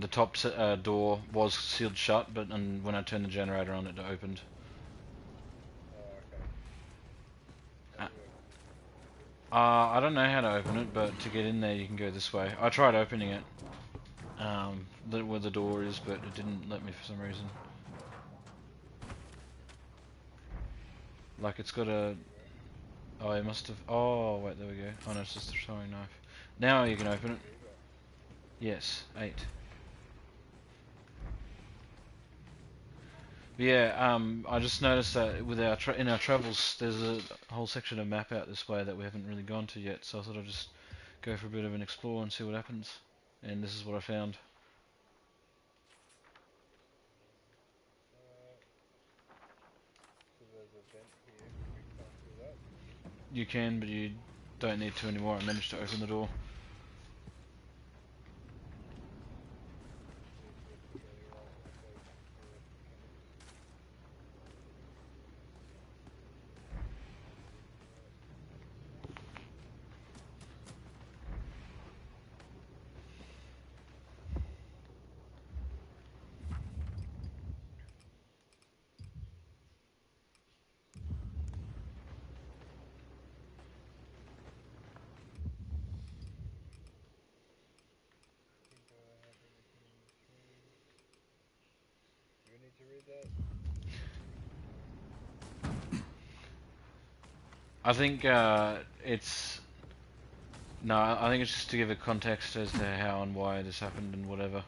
A: top door was sealed shut, but when I turned the generator on, it opened. I don't know how to open it, but to get in there, you can go this way. I tried opening it, where the door is, but it didn't let me for some reason. Like it's got a. Oh, it must have. Oh, wait, there we go. Oh no, it's just a throwing knife. Now you can open it. Yes, 8. But yeah, I just noticed that with our in our travels, there's a whole section of map out this way that we haven't really gone to yet. So I thought I'd just go for a bit of an explore and see what happens. And this is what I found.
C: So there's a vent here. We can't do that.
A: You can, but you don't need to anymore. I managed to open the door.
C: To read that?
A: I think it's no. I think it's just to give a context as to how and why this happened and whatever.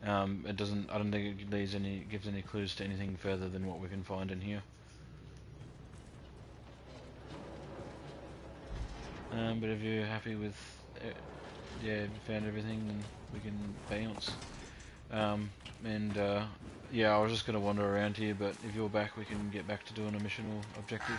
A: It doesn't. I don't think it gives any clues to anything further than what we can find in here. But if you're happy with, yeah, found everything, then we can bounce. Yeah, I was just going to wander around here, but if you're back, we can get back to doing a mission or objective.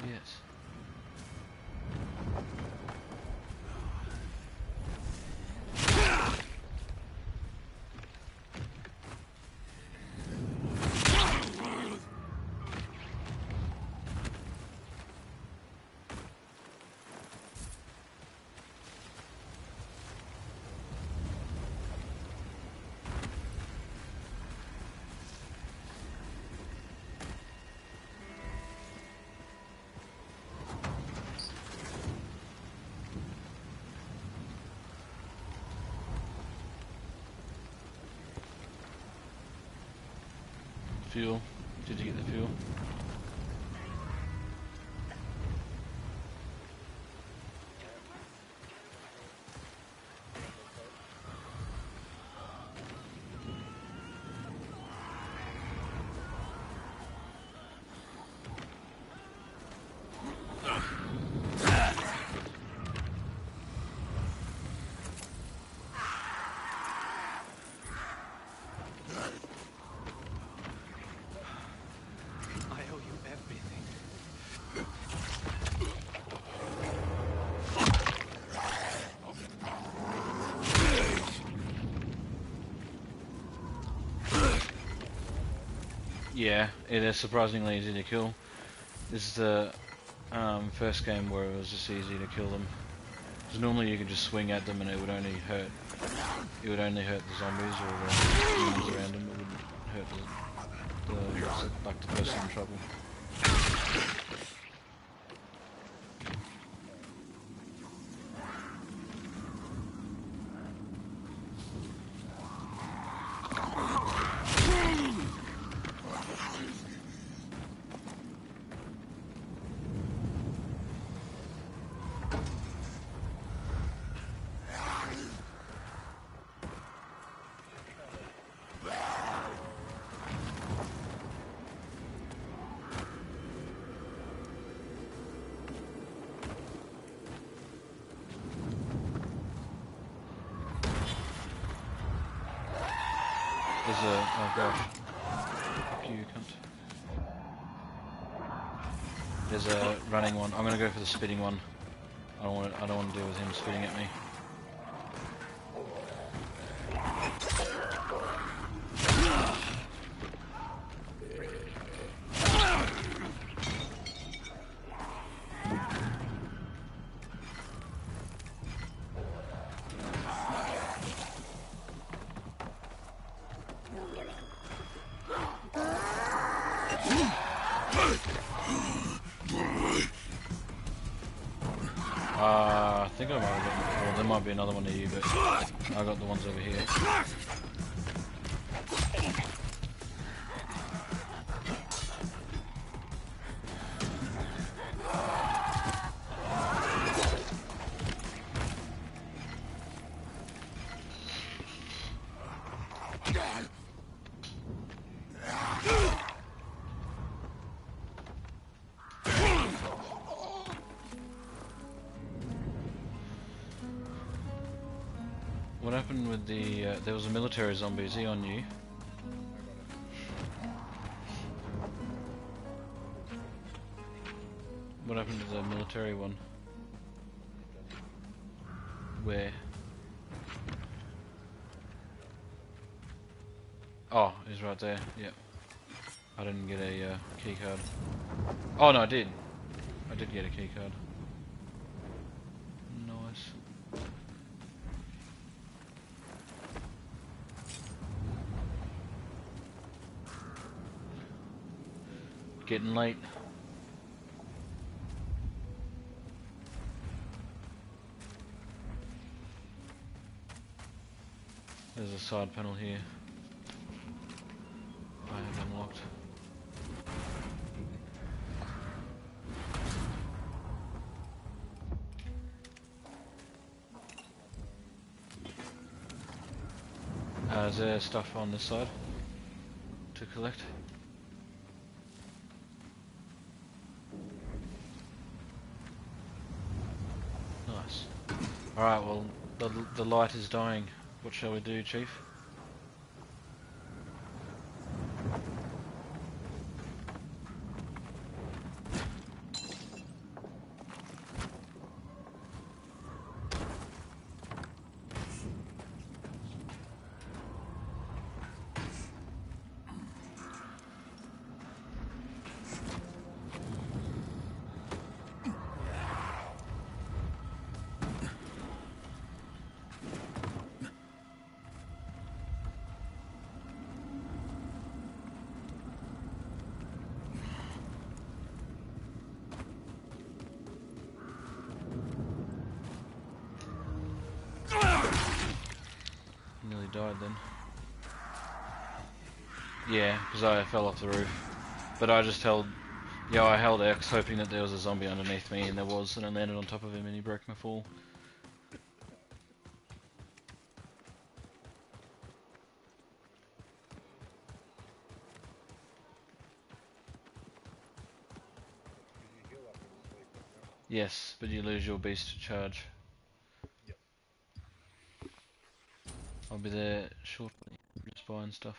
A: Yes. Fuel. Did you get the fuel? Yeah, it is surprisingly easy to kill. This is the first game where it was just easy to kill them. Because normally you could just swing at them and it would only hurt. It would only hurt the zombies or the humans around them. It wouldn't hurt the person in trouble. There's a, oh gosh, fuck you cunt. There's a running one. I'm gonna go for the spitting one. I don't want to deal with him spitting at me. I think I might have gotten, well, there might be another one of you, but I got the ones over here. What happened with the, there was a military zombie, is he on you? What happened to the military one? Where? Oh, he's right there, yep. I didn't get a key card. Oh no, I did. I did get a key card. Nice. Getting late. There's a side panel here. I have unlocked. Is there stuff on this side to collect? Nice. Alright, well, the light is dying. What shall we do, Chief? Nearly died then. Yeah, because I fell off the roof. But I just held... Yeah, I held X hoping that there was a zombie underneath me, and there was, and I landed on top of him and he broke my fall. Yes, but you lose your beast charge.
C: Yep.
A: I'll be there shortly, just buying stuff.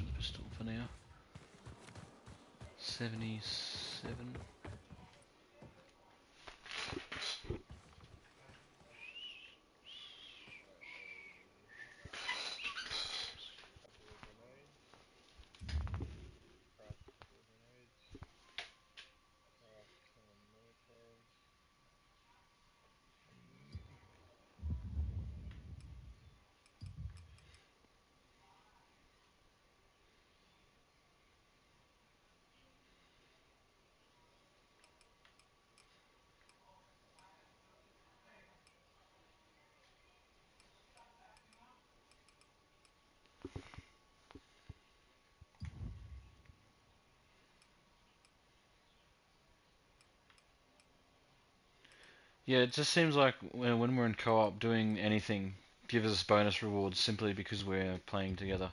A: charge the pistol for now. 77. Yeah, it just seems like when we're in co-op, doing anything gives us bonus rewards simply because we're playing together,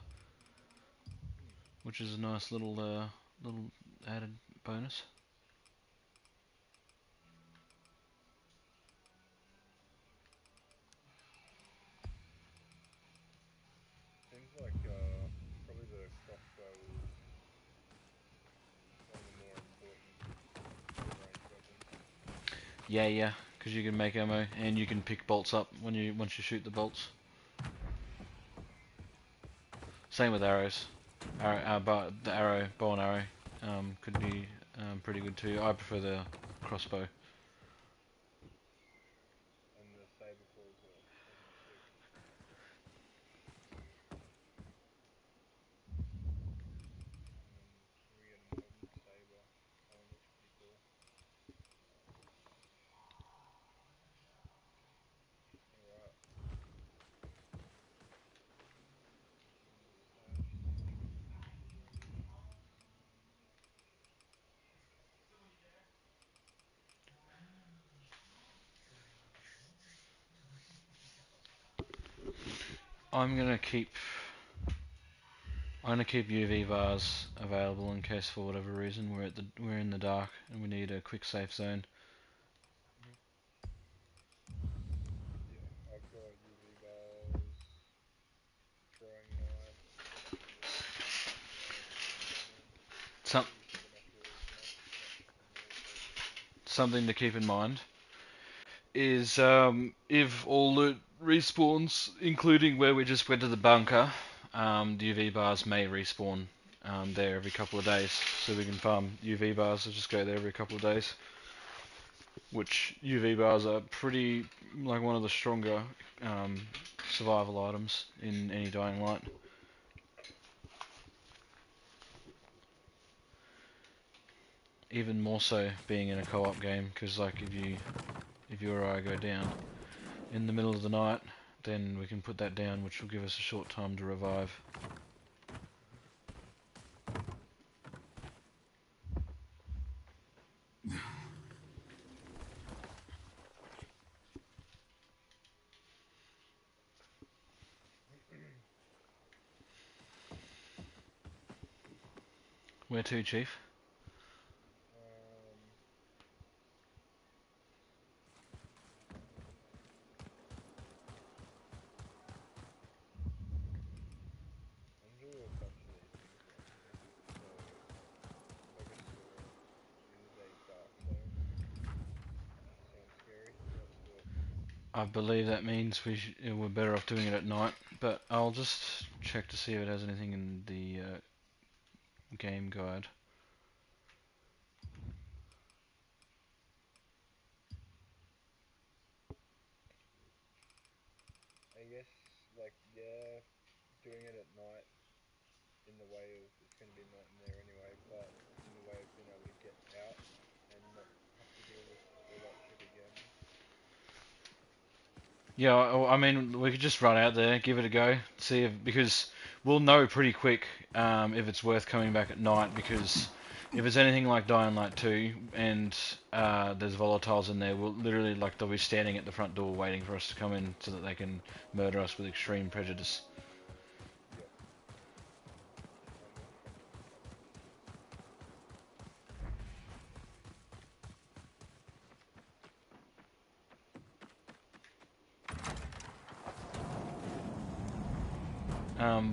A: which is a nice little added bonus.
C: Seems like probably the crossbow is one of the more important ranged weapons.
A: Yeah, because you can make ammo and you can pick bolts up once you shoot the bolts. Same with arrows. The arrow, bow and arrow, could be pretty good too. I prefer the crossbow.
C: And the saber claw as well. We get a modern saber, which is pretty cool. Alright.
A: I'm gonna keep UV bars available in case for whatever reason we're in the dark and we need a quick safe zone.
C: Yeah, I've got UV bars, throwing knife,
A: Some Something to keep in mind is if all loot respawns, including where we just went to the bunker, the UV bars may respawn there every couple of days, so we can farm UV bars and just go there every couple of days. Which UV bars are pretty, like, one of the stronger survival items in any Dying Light. Even more so being in a co-op game, because like if you or I go down in the middle of the night, then we can put that down, which will give us a short time to revive. Where to, Chief?
C: I'm doing a bunch of these things actually. So, like a sword is a dark zone. Sounds scary. Let's do it.
A: I believe that means we're better off doing it at night, but I'll just check to see if it has anything in the game guide.
C: I guess, like, yeah, doing it at night in the way of, it's going to be night in there anyway, but in the way of being able to get out and not have to deal with all that shit again.
A: Yeah, I mean, we could just run out there, give it a go, see if, because we'll know pretty quick if it's worth coming back at night, because if it's anything like Dying Light 2 and there's volatiles in there, we'll literally, like, they'll be standing at the front door waiting for us to come in so that they can murder us with extreme prejudice.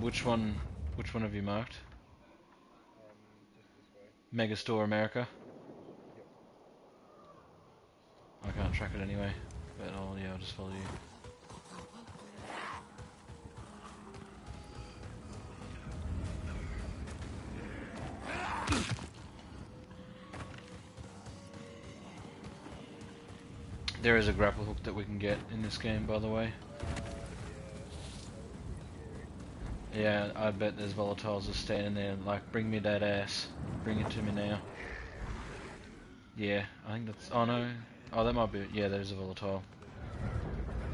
A: Which one Which one have you marked?
C: Just this way.
A: Megastore America?
C: Yep.
A: I can't track it anyway, but I'll just follow you. There is a grapple hook that we can get in this game, by the way. Yeah, I bet there's volatiles just standing there like, bring me that ass. Bring it to me now. Yeah, I think that's... Oh no. Oh, that might be... Yeah, that is a volatile.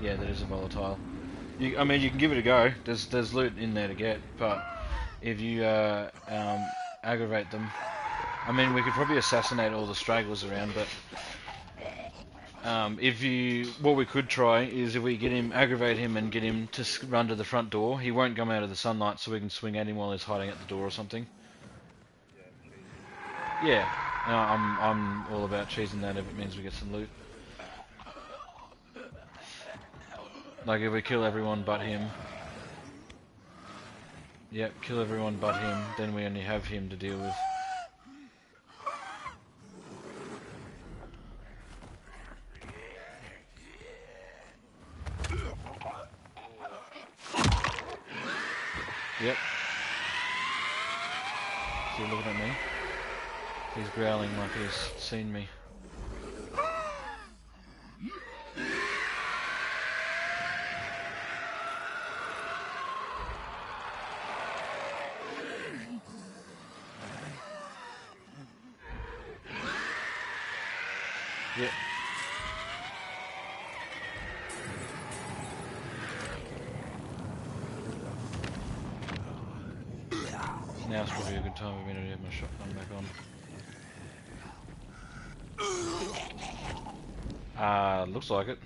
A: Yeah, that is a volatile. I mean, you can give it a go. There's loot in there to get, but if you aggravate them... I mean, we could probably assassinate all the stragglers around, but... what we could try is if we aggravate him and get him to run to the front door, he won't come out of the sunlight, so we can swing at him while he's hiding at the door or something. Yeah, I'm all about cheesing that if it means we get some loot. Like if we kill everyone but him. Yep, kill everyone but him, then we only have him to deal with. Yep. Is he looking at me? He's growling like he's seen me. Yep. Now's probably a good time for me to have my shotgun back on. Looks like it.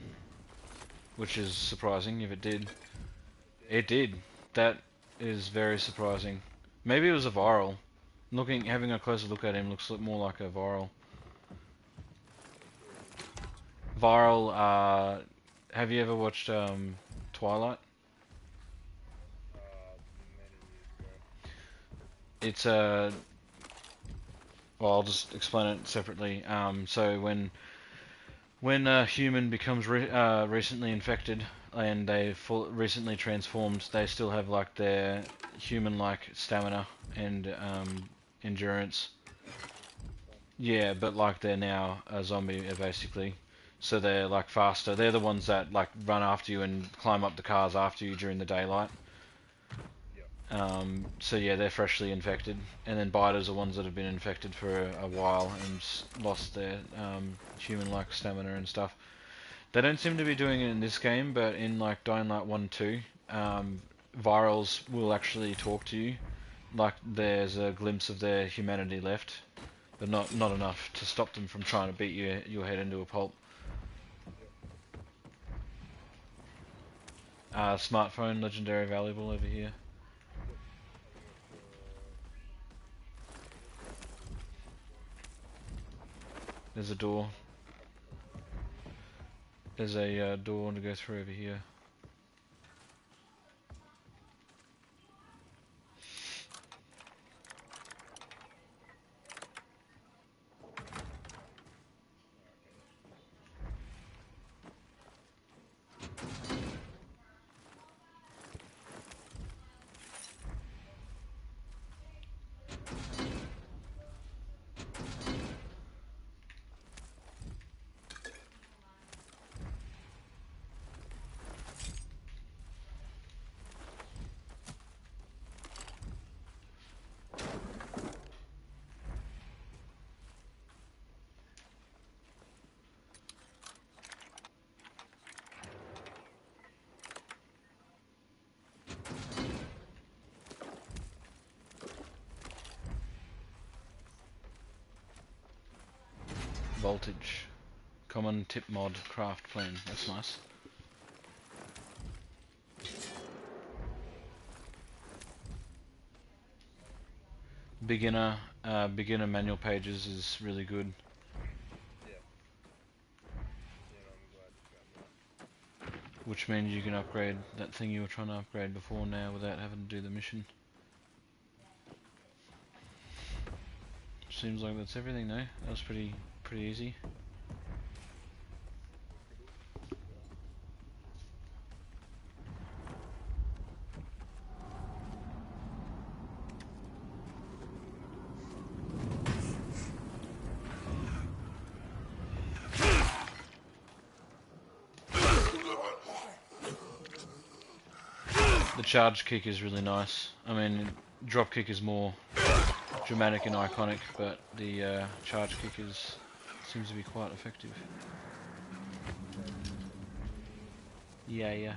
A: Which is surprising if it did. It did. That is very surprising. Maybe it was a viral. Having a closer look at him looks more like a viral. Viral, have you ever watched Twilight? It's well, I'll just explain it separately. So when a human becomes recently infected and they recently transformed, they still have like their human-like stamina and endurance. Yeah, but like they're now a zombie basically. So they're like faster. They're the ones that like run after you and climb up the cars after you during the daylight. So yeah, they're freshly infected, and then biters are ones that have been infected for a while and lost their human-like stamina and stuff. They don't seem to be doing it in this game, but in like Dying Light 1 2, virals will actually talk to you. Like there's a glimpse of their humanity left, but not enough to stop them from trying to beat your head into a pulp. Smartphone, legendary valuable over here. There's a door. There's a door to go through over here. Voltage. Common tip mod craft plan. That's nice. Beginner manual pages is really good. Which means you can upgrade that thing you were trying to upgrade before now without having to do the mission. seems like that's everything, though. That was pretty easy. The charge kick is really nice. I mean, drop kick is more dramatic and iconic, but the charge kick seems to be quite effective. Yeah.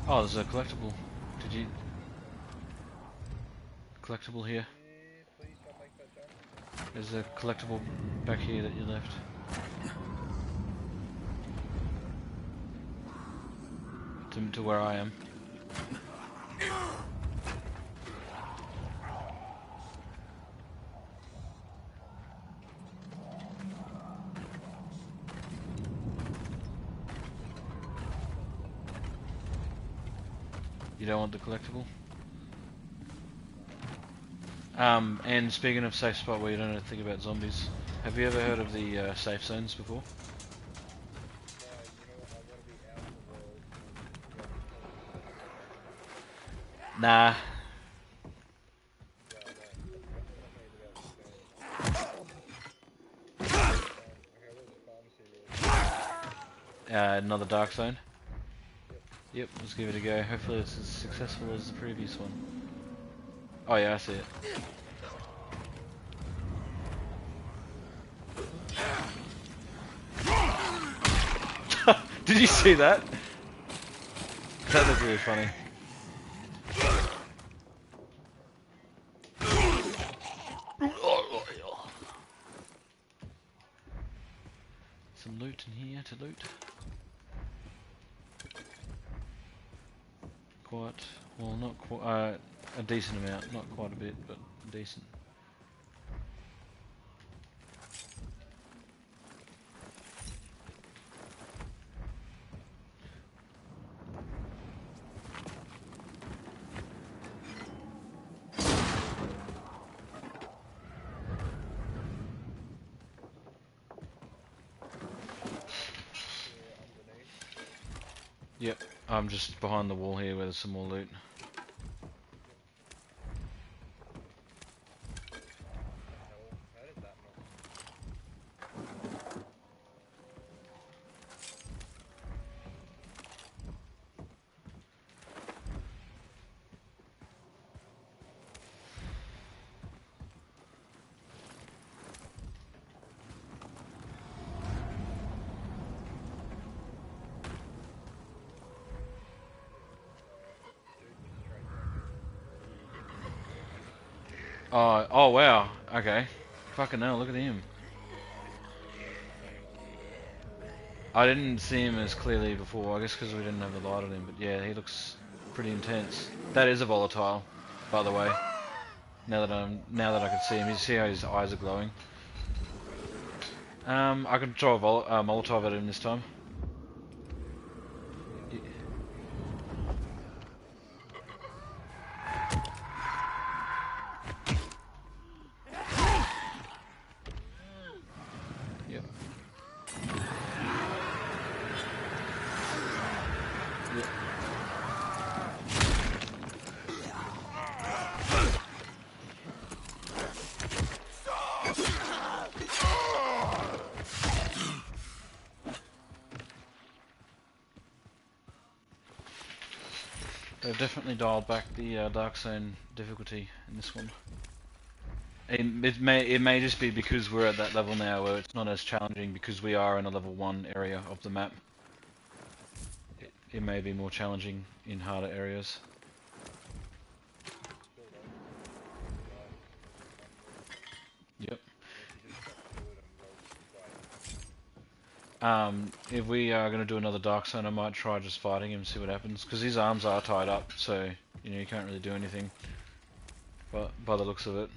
A: Oh, there's a collectible. Did you... Collectible here.
C: Please don't make that jump.
A: There's a collectible back here that you left. To where I am. You don't want the collectible? And speaking of safe spot where you don't have to think about zombies, have you ever heard of the safe zones before? Nah. Another dark zone? Yep, let's give it a go. Hopefully it's as successful as the previous one. Oh yeah, I see it. Did you see that? That looked really funny. Some loot in here to loot. Quite, well, not quite, a decent amount, not quite a bit, but decent. Yep, I'm just behind the wall here where there's some more loot. Oh wow, okay. Fucking hell, look at him. I didn't see him as clearly before, I guess because we didn't have the light on him, but yeah, he looks pretty intense. That is a volatile, by the way. Now that I can see him, you see how his eyes are glowing. I can throw a Molotov at him this time. They've definitely dialed back the Dark Zone difficulty in this one. It may just be because we're at that level now where it's not as challenging because we are in a level 1 area of the map. It may be more challenging in harder areas. Yep. If we are going to do another Dark Zone, I might try just fighting him, see what happens. Because his arms are tied up, so you know you can't really do anything. But by the looks of it.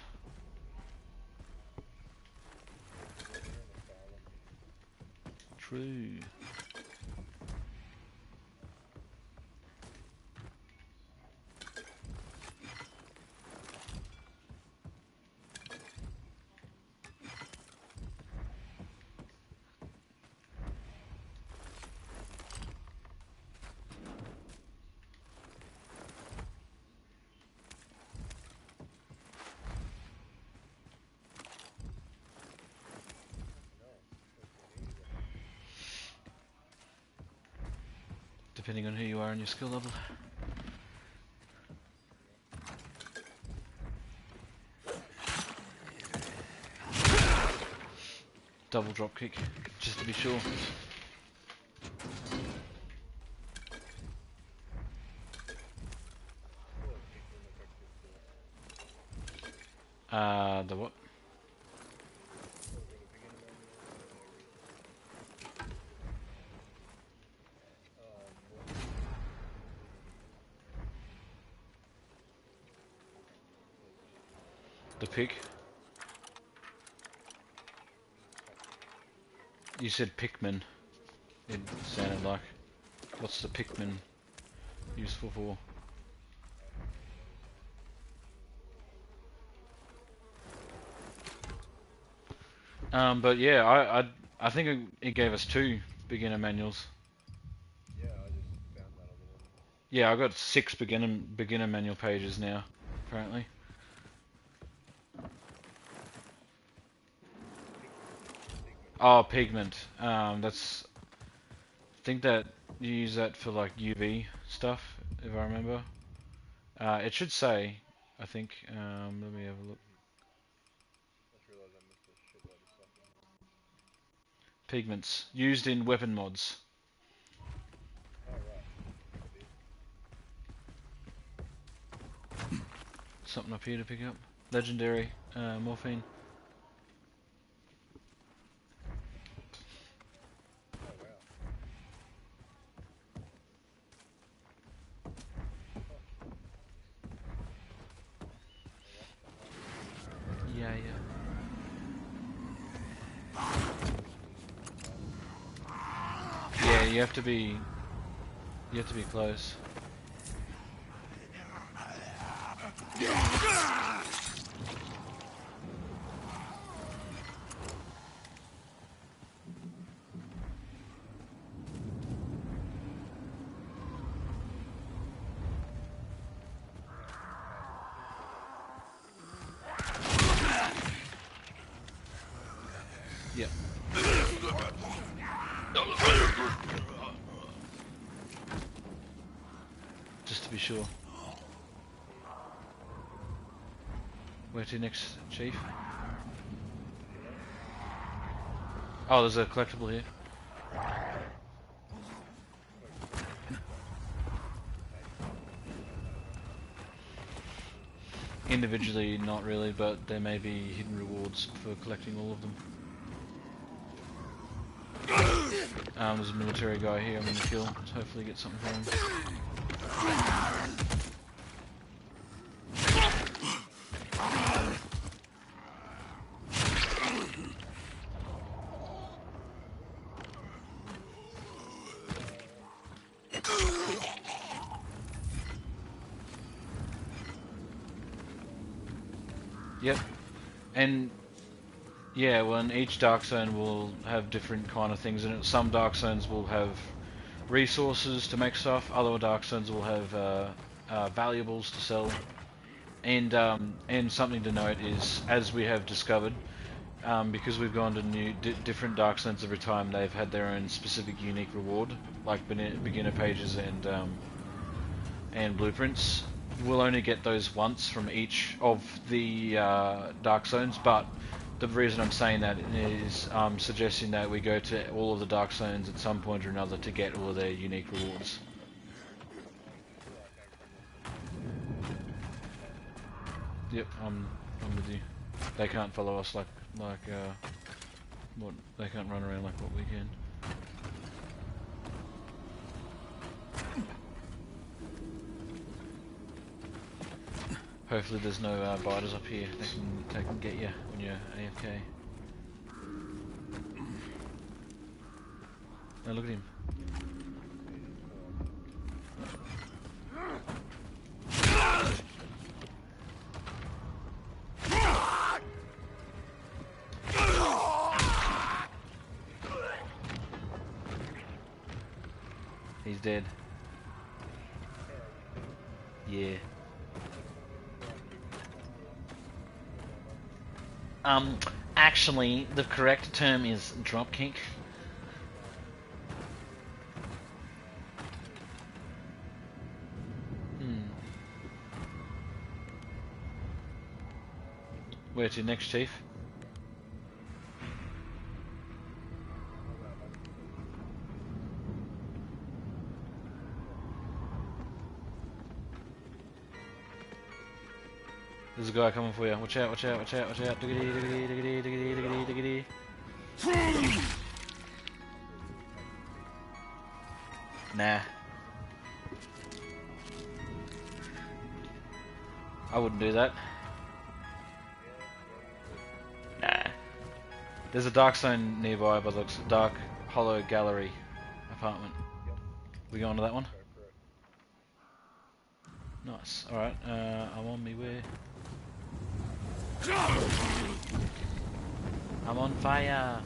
A: True. Depending on who you are and your skill level. Double drop kick, just to be sure. The what? The pig? You said Pikmin. It sounded like. What's the Pikmin useful for? But yeah, I think it gave us 2 beginner manuals.
C: Yeah, I just found that other one.
A: Yeah, I got 6 beginner manual pages now, apparently. Oh, pigment. That's. I think that you use that for like UV stuff, if I remember. It should say, I think. Let me have a look.
C: I just realised I missed a shitload of stuff in here.
A: Pigments used in weapon mods.
C: Oh, right.
A: Something up here to pick up. Legendary morphine.
C: Oh, wow.
A: Yeah, yeah. Yeah, you have to be close. Yeah. Just to be sure. Where to next, Chief? Oh, there's a collectible here. Individually, not really, but there may be hidden rewards for collecting all of them. There's a military guy here I'm gonna kill, so hopefully get something from him. Yep, and yeah, well, and each Dark Zone will have different kind of things in it. Some Dark Zones will have resources to make stuff, other Dark Zones will have valuables to sell. And something to note is, as we have discovered, because we've gone to different Dark Zones every time, they've had their own specific unique reward, like beginner pages and blueprints. We'll only get those once from each of the Dark Zones, but the reason I'm saying that is suggesting that we go to all of the Dark Zones at some point or another to get all of their unique rewards. Yep, I'm with you. They can't follow us like what they can't run around like what we can. Hopefully there's no biters up here. They can get you when you're AFK. Now look at him. He's dead. Yeah. Actually, the correct term is dropkick. Where to next, Chief? There's a guy coming for you. Watch out, watch out, watch out, watch out. Diggity, diggity, diggity, diggity, diggity, diggity. Nah. I wouldn't do that. Nah. There's a dark zone nearby by the looks. Dark Hollow Gallery apartment. We going to that one? Nice. Alright, I'm on me way. I'm on fire!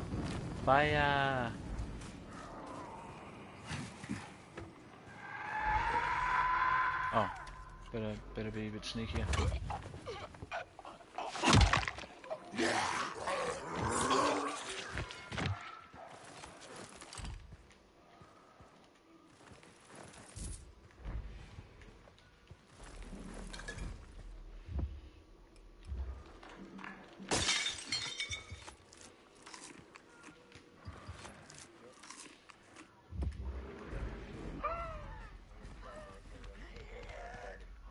A: Fire! Oh, better be a bit sneakier.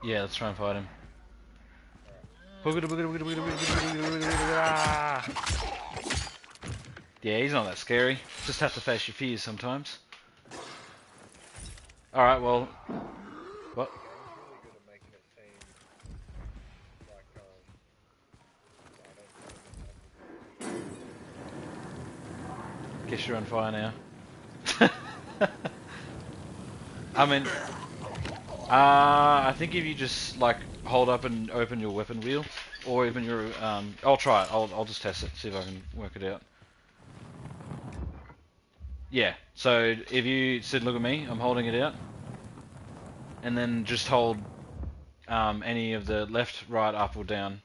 A: Yeah, let's try and fight him. Yeah, he's not that scary. Just have to face your fears sometimes. Alright, well... What? Guess you're on fire now. I mean... I think if you just like hold up and open your weapon wheel, or even your I'll try it. I'll just test it, see if I can work it out. Yeah. So if you said, look at me, I'm holding it out, and then just hold any of the left, right, up, or down.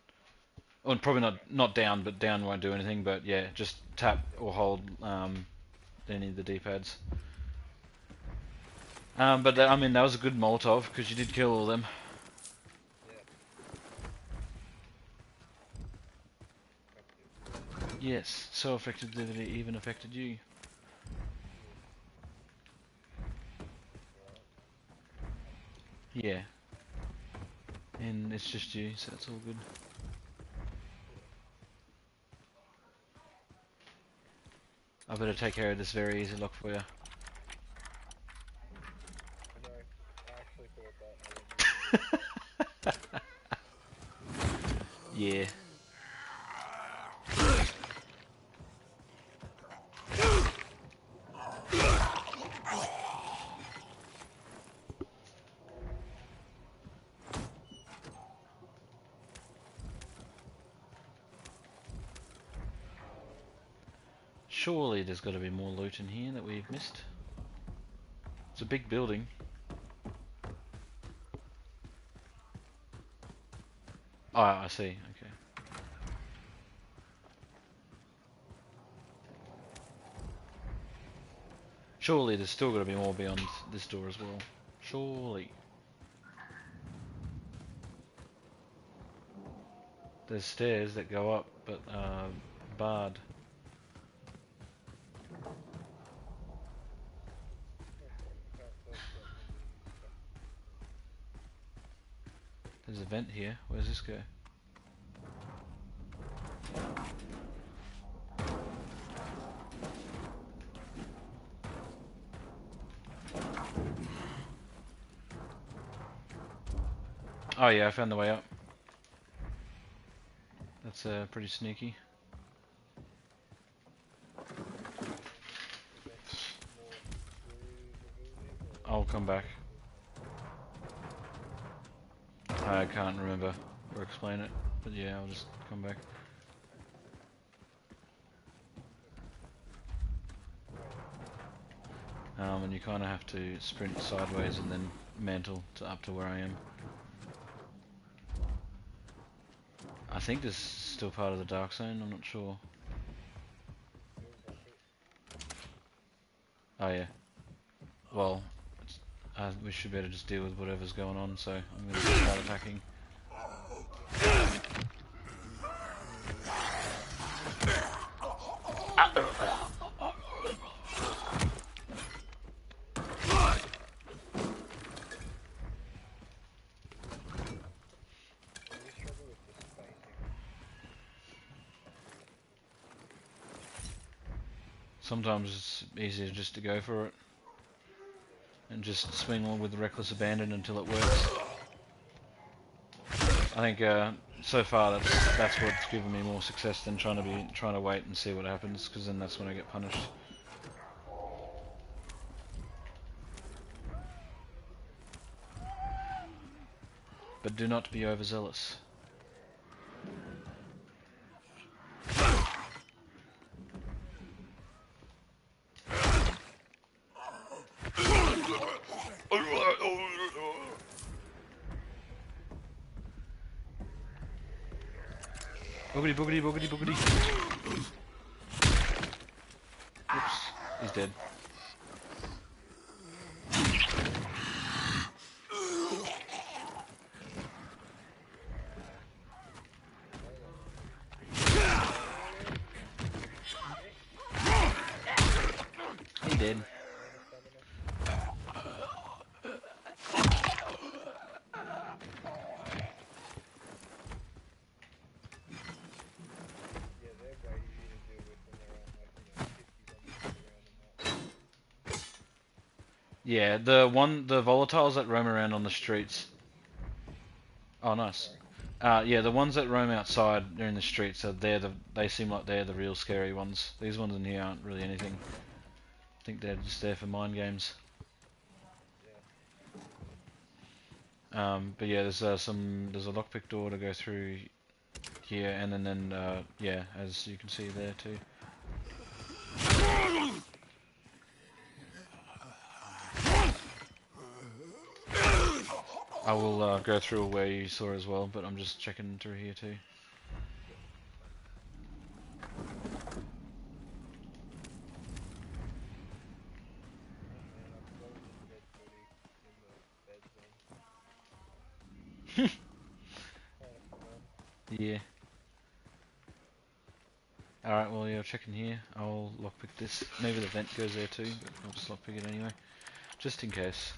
A: Or probably not down, but down won't do anything. But yeah, just tap or hold any of the D-pads. But I mean, that was a good Molotov, because you did kill all of them. Yes, so effective that it even affected you. Yeah. And it's just you, so it's all good. I better take care of this very easy lock for you. Yeah. Surely there's got to be more loot in here that we've missed. It's a big building. Oh, I see. Okay. Surely there's still got to be more beyond this door as well. Surely. There's stairs that go up, but barred. There's a vent here. Where's this go? Oh yeah, I found the way up. That's pretty sneaky. I'll come back. I can't remember or explain it, but yeah, I'll just come back. And you kind of have to sprint sideways and then mantle to up to where I am. I think this is still part of the Dark Zone, I'm not sure. Oh yeah. Well, we should better just deal with whatever's going on, so I'm going to start attacking. Sometimes it's easier just to go for it and just swing on with reckless abandon until it works. I think so far that's what's given me more success than trying to wait and see what happens, because then that's when I get punished. But do not be overzealous. Boogity boogity boogity boogity. Oops, he's dead. He dead. Yeah, the volatiles that roam around on the streets. Oh, nice. Yeah, the ones that roam outside, they're in the streets. So they seem like they're the real scary ones. These ones in here aren't really anything. I think they're just there for mind games. But yeah, there's a lockpick door to go through here, and then yeah, as you can see there too. I will go through where you saw as well, but I'm just checking through here too. Yeah. Alright, well you're checking here. I'll lockpick this. Maybe the vent goes there too, but I'll just lockpick it anyway. Just in case.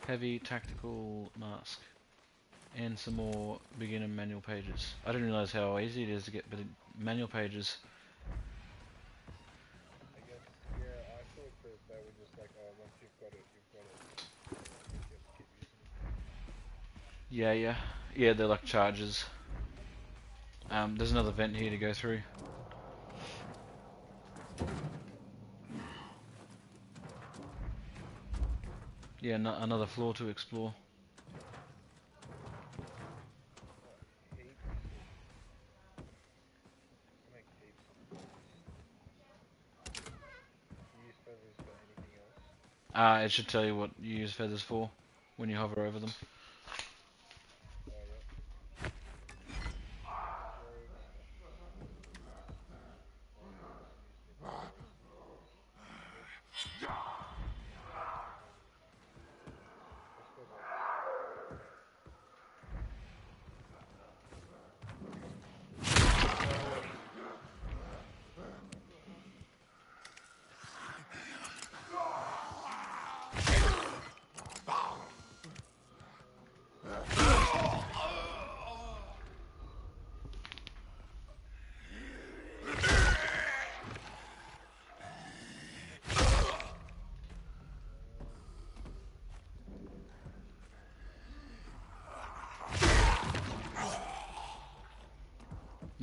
A: Heavy tactical mask. And some more beginner manual pages. I didn't realize how easy it is to get manual pages.
C: I guess, yeah, I thought that they were just like, oh, once you've got it, you've got it. You just keep using it.
A: Yeah, they're like charges. There's another vent here to go through. Yeah, another floor to explore. It should tell you what you use feathers for when you hover over them.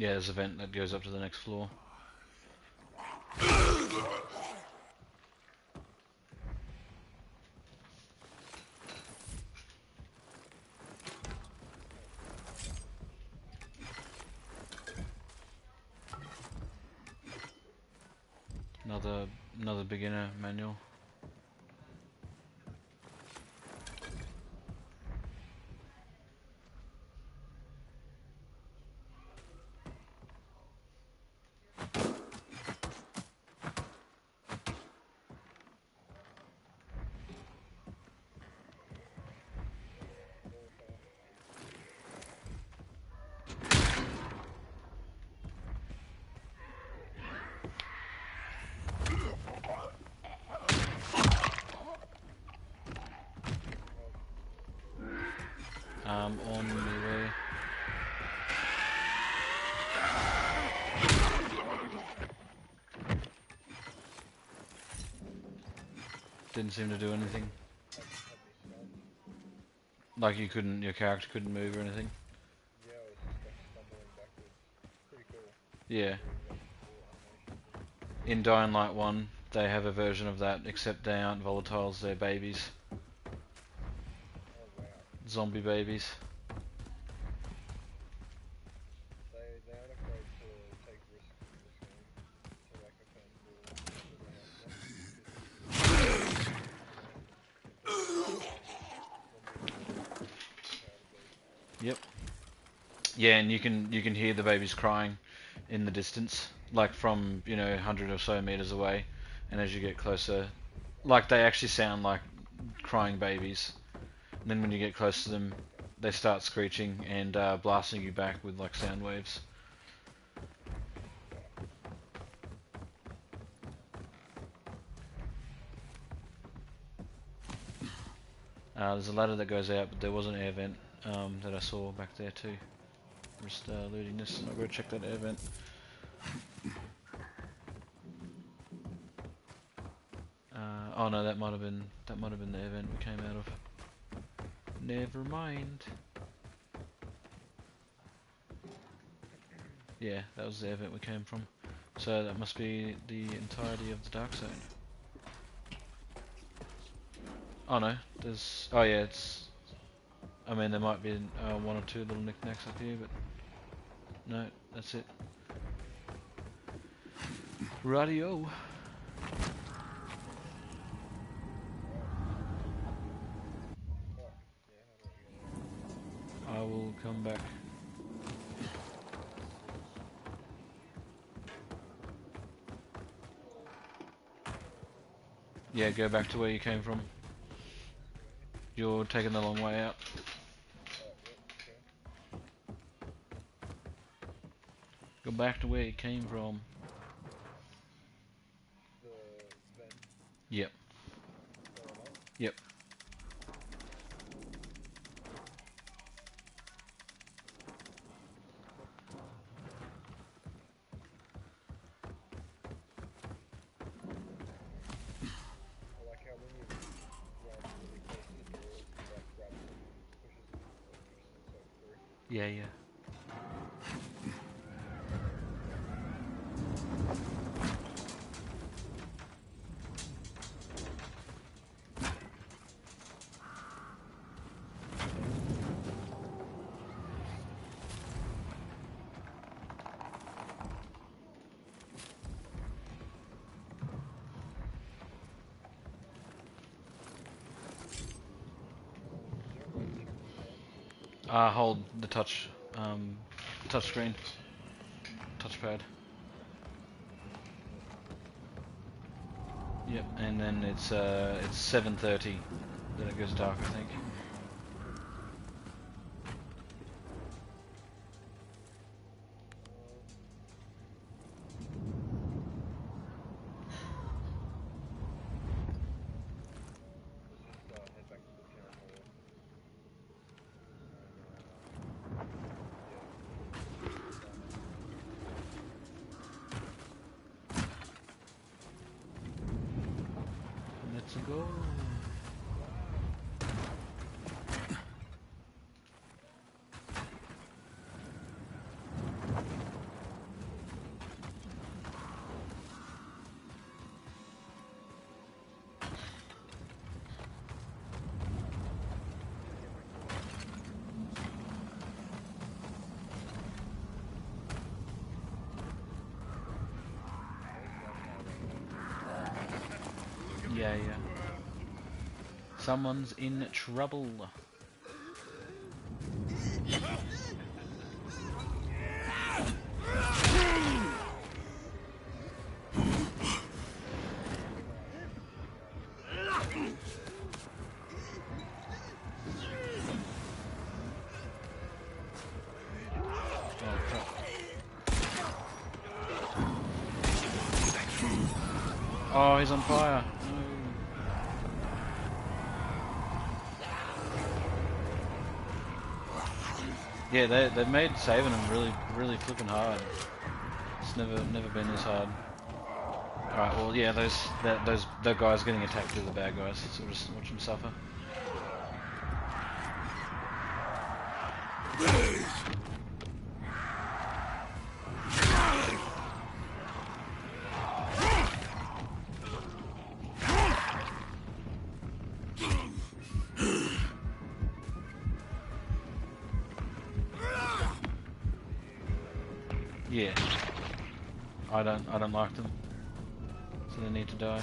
A: Yeah, there's a vent that goes up to the next floor. Another beginner manual. On the way. Didn't seem to do anything. Like your character couldn't move or anything.
C: Yeah, I was just like stumbling backwards. Pretty cool.
A: Yeah.
C: Animation.
A: In Dying Light 1, they have a version of that, except they aren't volatiles, they're babies.
C: Oh wow.
A: Zombie babies.
C: They aren't afraid to take risks in this game. So like I found
A: Yep. Yeah, and you can hear the babies crying in the distance, like from 100 or so meters away, and as you get closer, like they actually sound like crying babies. And then when you get close to them, they start screeching and blasting you back with like sound waves. There's a ladder that goes out, but there was an air vent that I saw back there too. I'm just looting this. I'll go check that air vent. Oh no, that might have been the air vent we came out of. Never mind. Yeah, that was the air vent we came from. So that must be the entirety of the dark zone. Oh no, there's... Oh yeah, it's... I mean, there might be one or two little knickknacks up here, but... No, that's it. Radio. I will come back. Yeah, go back to where you came from. You're taking the long way out. Go back to where you came from.
C: The vent.
A: Yep. Yep.
C: I like how when you run really close to the door, it like grabs them and pushes them so through.
A: Yeah, yeah. Hold the touch screen, touchpad. Yep, and then it's 7:30 that it goes dark, I think.
C: Head back to the town hall.
A: Let's go. Yeah. Someone's in trouble. Oh, he's on fire. No. Yeah, they've made saving them really flipping hard. It's never been this hard. Alright, well yeah, the guys getting attacked are the bad guys, so we'll just watch them suffer. Yeah. I don't like them. So they need to die.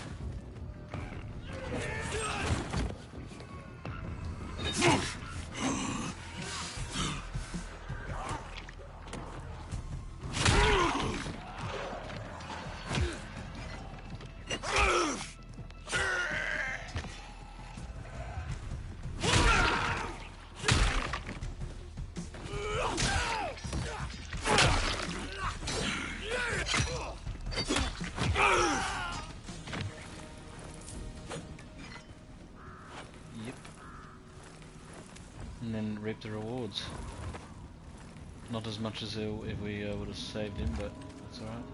A: Yep. And then reap the rewards. Not as much as if we would have saved him, but that's alright.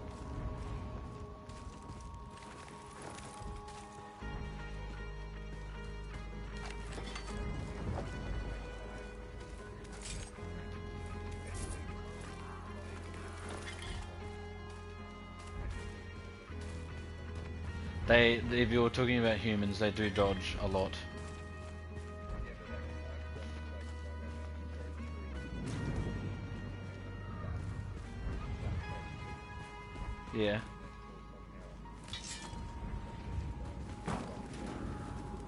A: If you're talking about humans, they do dodge a lot. Yeah.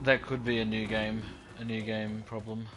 A: That could be a new game problem.